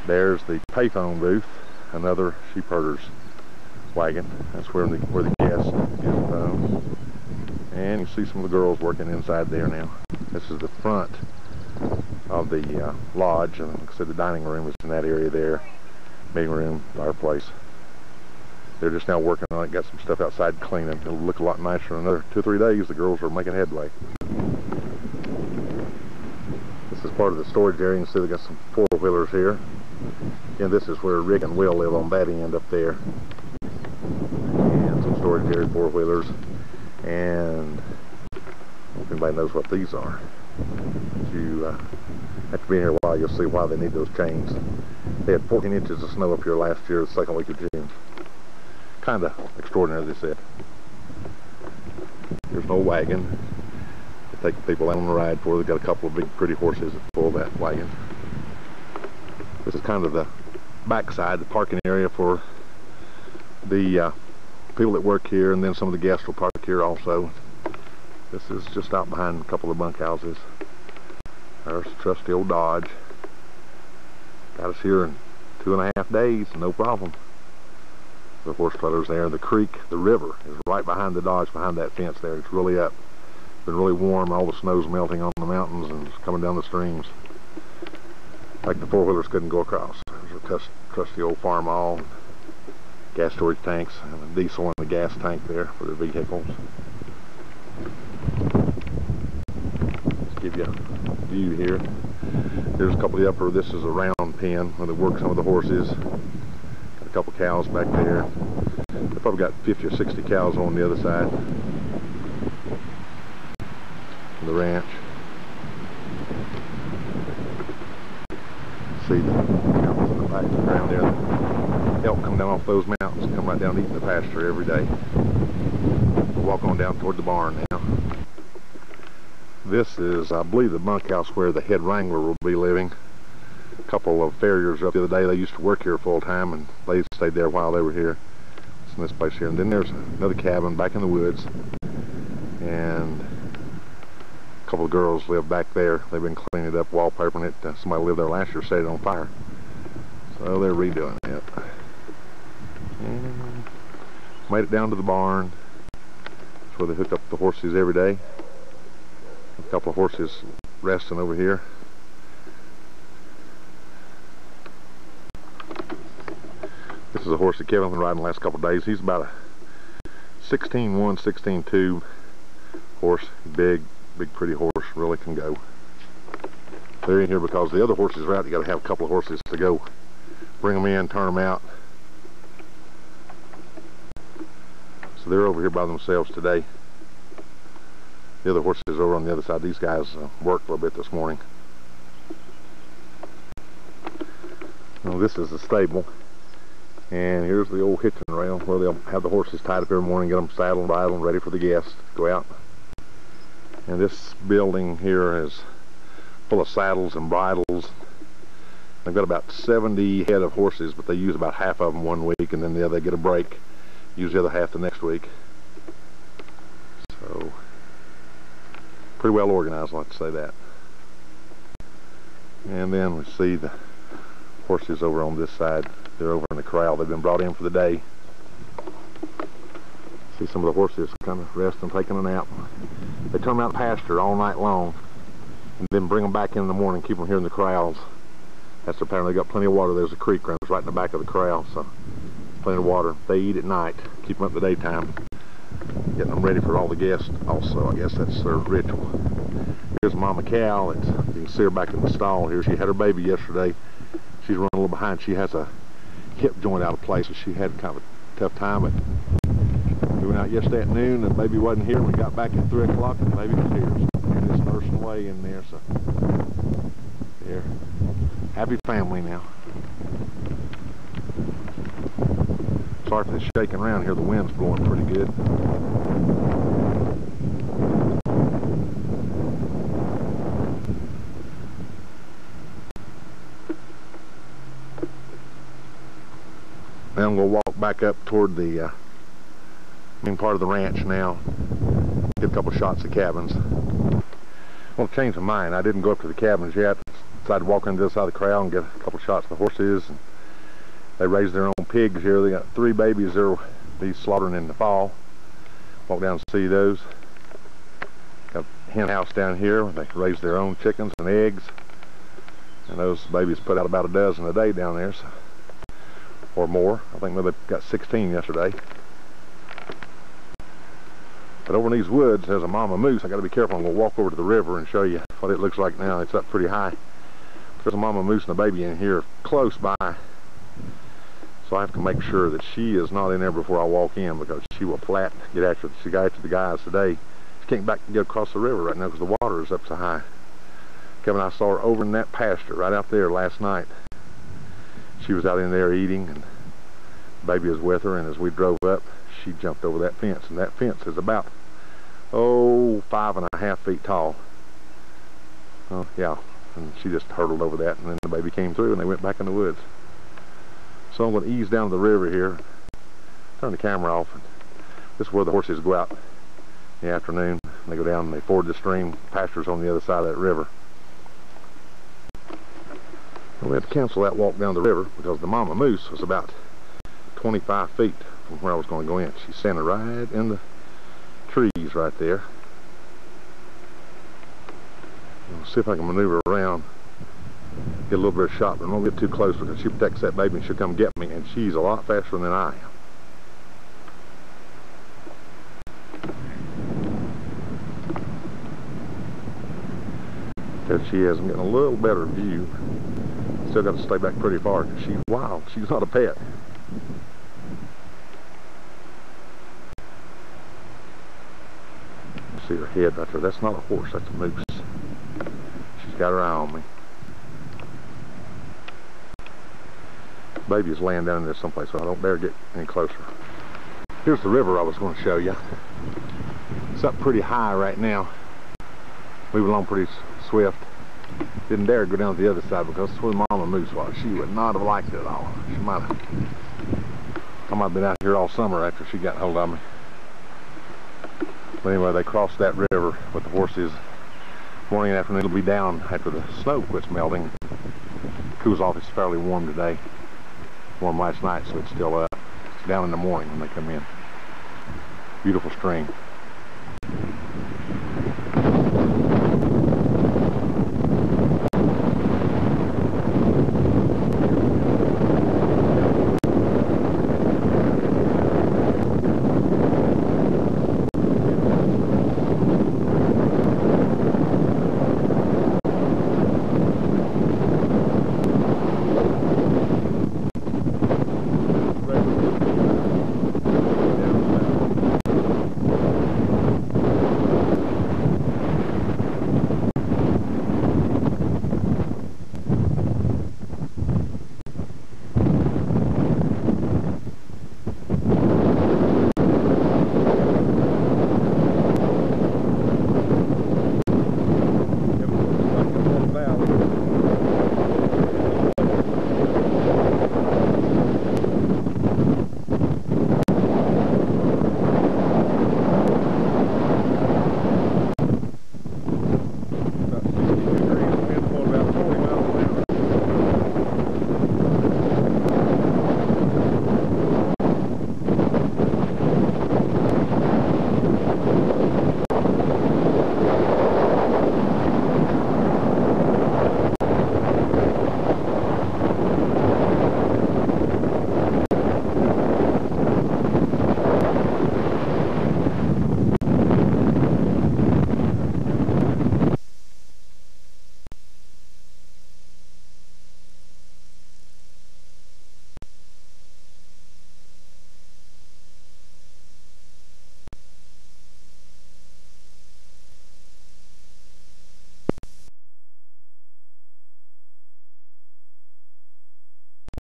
There's the payphone booth, another sheep herder's wagon. That's where the guest is the phone. And you see some of the girls working inside there now. This is the front of the lodge, and like I said, the dining room is in that area there. Meeting room, fireplace. They're just now working on it, got some stuff outside cleaning. It'll look a lot nicer in another 2 or 3 days. The girls are making headway. This is part of the storage area. You can see they got some four-wheelers here. And this is where Rick and Will live on that end up there. And some storage area, four-wheelers. And if anybody knows what these are, you have to be in here a while, you'll see why they need those chains. They had 14 inches of snow up here last year, the second week of June. Kind of extraordinary, they said. Here's an old wagon. They take people out on the ride for. They've got a couple of big pretty horses that pull that wagon. This is kind of the backside, the parking area for the people that work here, and then some of the guests will park here also. This is just out behind a couple of bunkhouses. There's a trusty old Dodge. Got us here in 2.5 days, no problem. The horse trailer's there. The creek, the river, is right behind the Dodge, behind that fence there. It's really up. It's been really warm. All the snow's melting on the mountains and it's coming down the streams. Like the four-wheelers couldn't go across. There's a trusty old farm all. Gas storage tanks, and a diesel and a gas tank there for the vehicles. Let's give you a view here. Here's a couple of the upper. This is a round pen where they work some of the horses. Got a couple cows back there. They've probably got 50 or 60 cows on the other side of the ranch. See the mountains in the background there. Elk come down off those mountains, come right down eating the pasture every day. Walk on down toward the barn now. This is, I believe, the bunkhouse where the head wrangler will be living. A couple of farriers up the other day. They used to work here full time, and they stayed there while they were here. It's in this place here. And then there's another cabin back in the woods, and a couple of girls live back there. They've been cleaning it up, wallpapering it. Somebody lived there last year, set it on fire. So they're redoing it. And made it down to the barn. That's where they hook up the horses every day. A couple of horses resting over here. This is a horse that Kevin's been riding the last couple of days. He's about a 16-1, 16-2 horse. Big pretty horse, really can go. They're in here because the other horses are out. You got to have a couple of horses to go. Bring them in, turn them out. So they're over here by themselves today. The other horses over on the other side. These guys worked a little bit this morning. Well, this is the stable. And here's the old hitching rail where they'll have the horses tied up every morning, get them saddled and bridled and ready for the guests to go out. And this building here is full of saddles and bridles. They've got about 70 head of horses, but they use about half of them one week, and then they get a break. Use the other half the next week. So, pretty well organized, I'd like to say that. And then we see the horses over on this side. They're over in the corral. They've been brought in for the day. See some of the horses kind of resting, taking a nap. They turn them out in pasture all night long, and then bring them back in the morning, keep them here in the corrals. That's their pattern. They've got plenty of water. There's a creek runs right in the back of the corral, so plenty of water. They eat at night, keep them up in the daytime, getting them ready for all the guests also. I guess that's their ritual. Here's Mama Cow. You can see her back in the stall here. She had her baby yesterday. She's running a little behind. She has a hip joint out of place, so she had kind of a tough time. But we went out yesterday at noon, and the baby wasn't here. We got back at 3 o'clock, and the baby was here. So we're just nursing away in there. So there, happy family now. starting to shaking around here. The wind's blowing pretty good. Now I'm going to walk back up toward the main part of the ranch now. Get a couple shots of cabins. I'm going to change my mind. I didn't go up to the cabins yet. Decided to walk into the other side of the corral and get a couple shots of the horses. And they raise their own pigs here. They got 3 babies they'll be slaughtering in the fall. Walk down and see those. Got a hen house down here. They raise their own chickens and eggs. And those babies put out about a dozen a day down there. So, or more. I think maybe they got 16 yesterday. But over in these woods, there's a mama moose. I got to be careful. I'm going to walk over to the river and show you what it looks like now. It's up pretty high. There's a mama moose and a baby in here close by. So I have to make sure that she is not in there before I walk in, because she will flat get after. She got after the guys today. She can't get across the river right now because the water is up so high. Kevin, I saw her over in that pasture right out there last night. She was out in there eating, and the baby was with her, and as we drove up, she jumped over that fence, and that fence is about 5.5 feet tall. Oh yeah, and she just hurdled over that, and then the baby came through and they went back in the woods. So I'm going to ease down to the river here, turn the camera off, and this is where the horses go out in the afternoon. They go down and they ford the stream. Pasture's on the other side of that river. And we had to cancel that walk down the river because the mama moose was about 25 feet from where I was going to go in. She's standing right in the trees right there. I'll see if I can maneuver around, get a little bit of shot, but I won't get too close because she protects that baby and she'll come get me, and she's a lot faster than I am. Because she is, I'm getting a little better view. Still got to stay back pretty far because she's wild. She's not a pet. See her head right there. That's not a horse, that's a moose. She's got her eye on me. Baby is laying down in there someplace, so I don't dare get any closer. Here's the river I was going to show you. It's up pretty high right now. Moving along pretty swift. Didn't dare go down to the other side because that's where Mama Moose was. She would not have liked it at all. She might have. I might have been out here all summer after she got hold of me. But anyway, they crossed that river with the horses. Morning and afternoon, it'll be down after the snow quits melting. Cools off. It's fairly warm today. Warm last night, so it's still up. It's down in the morning when they come in. Beautiful stream.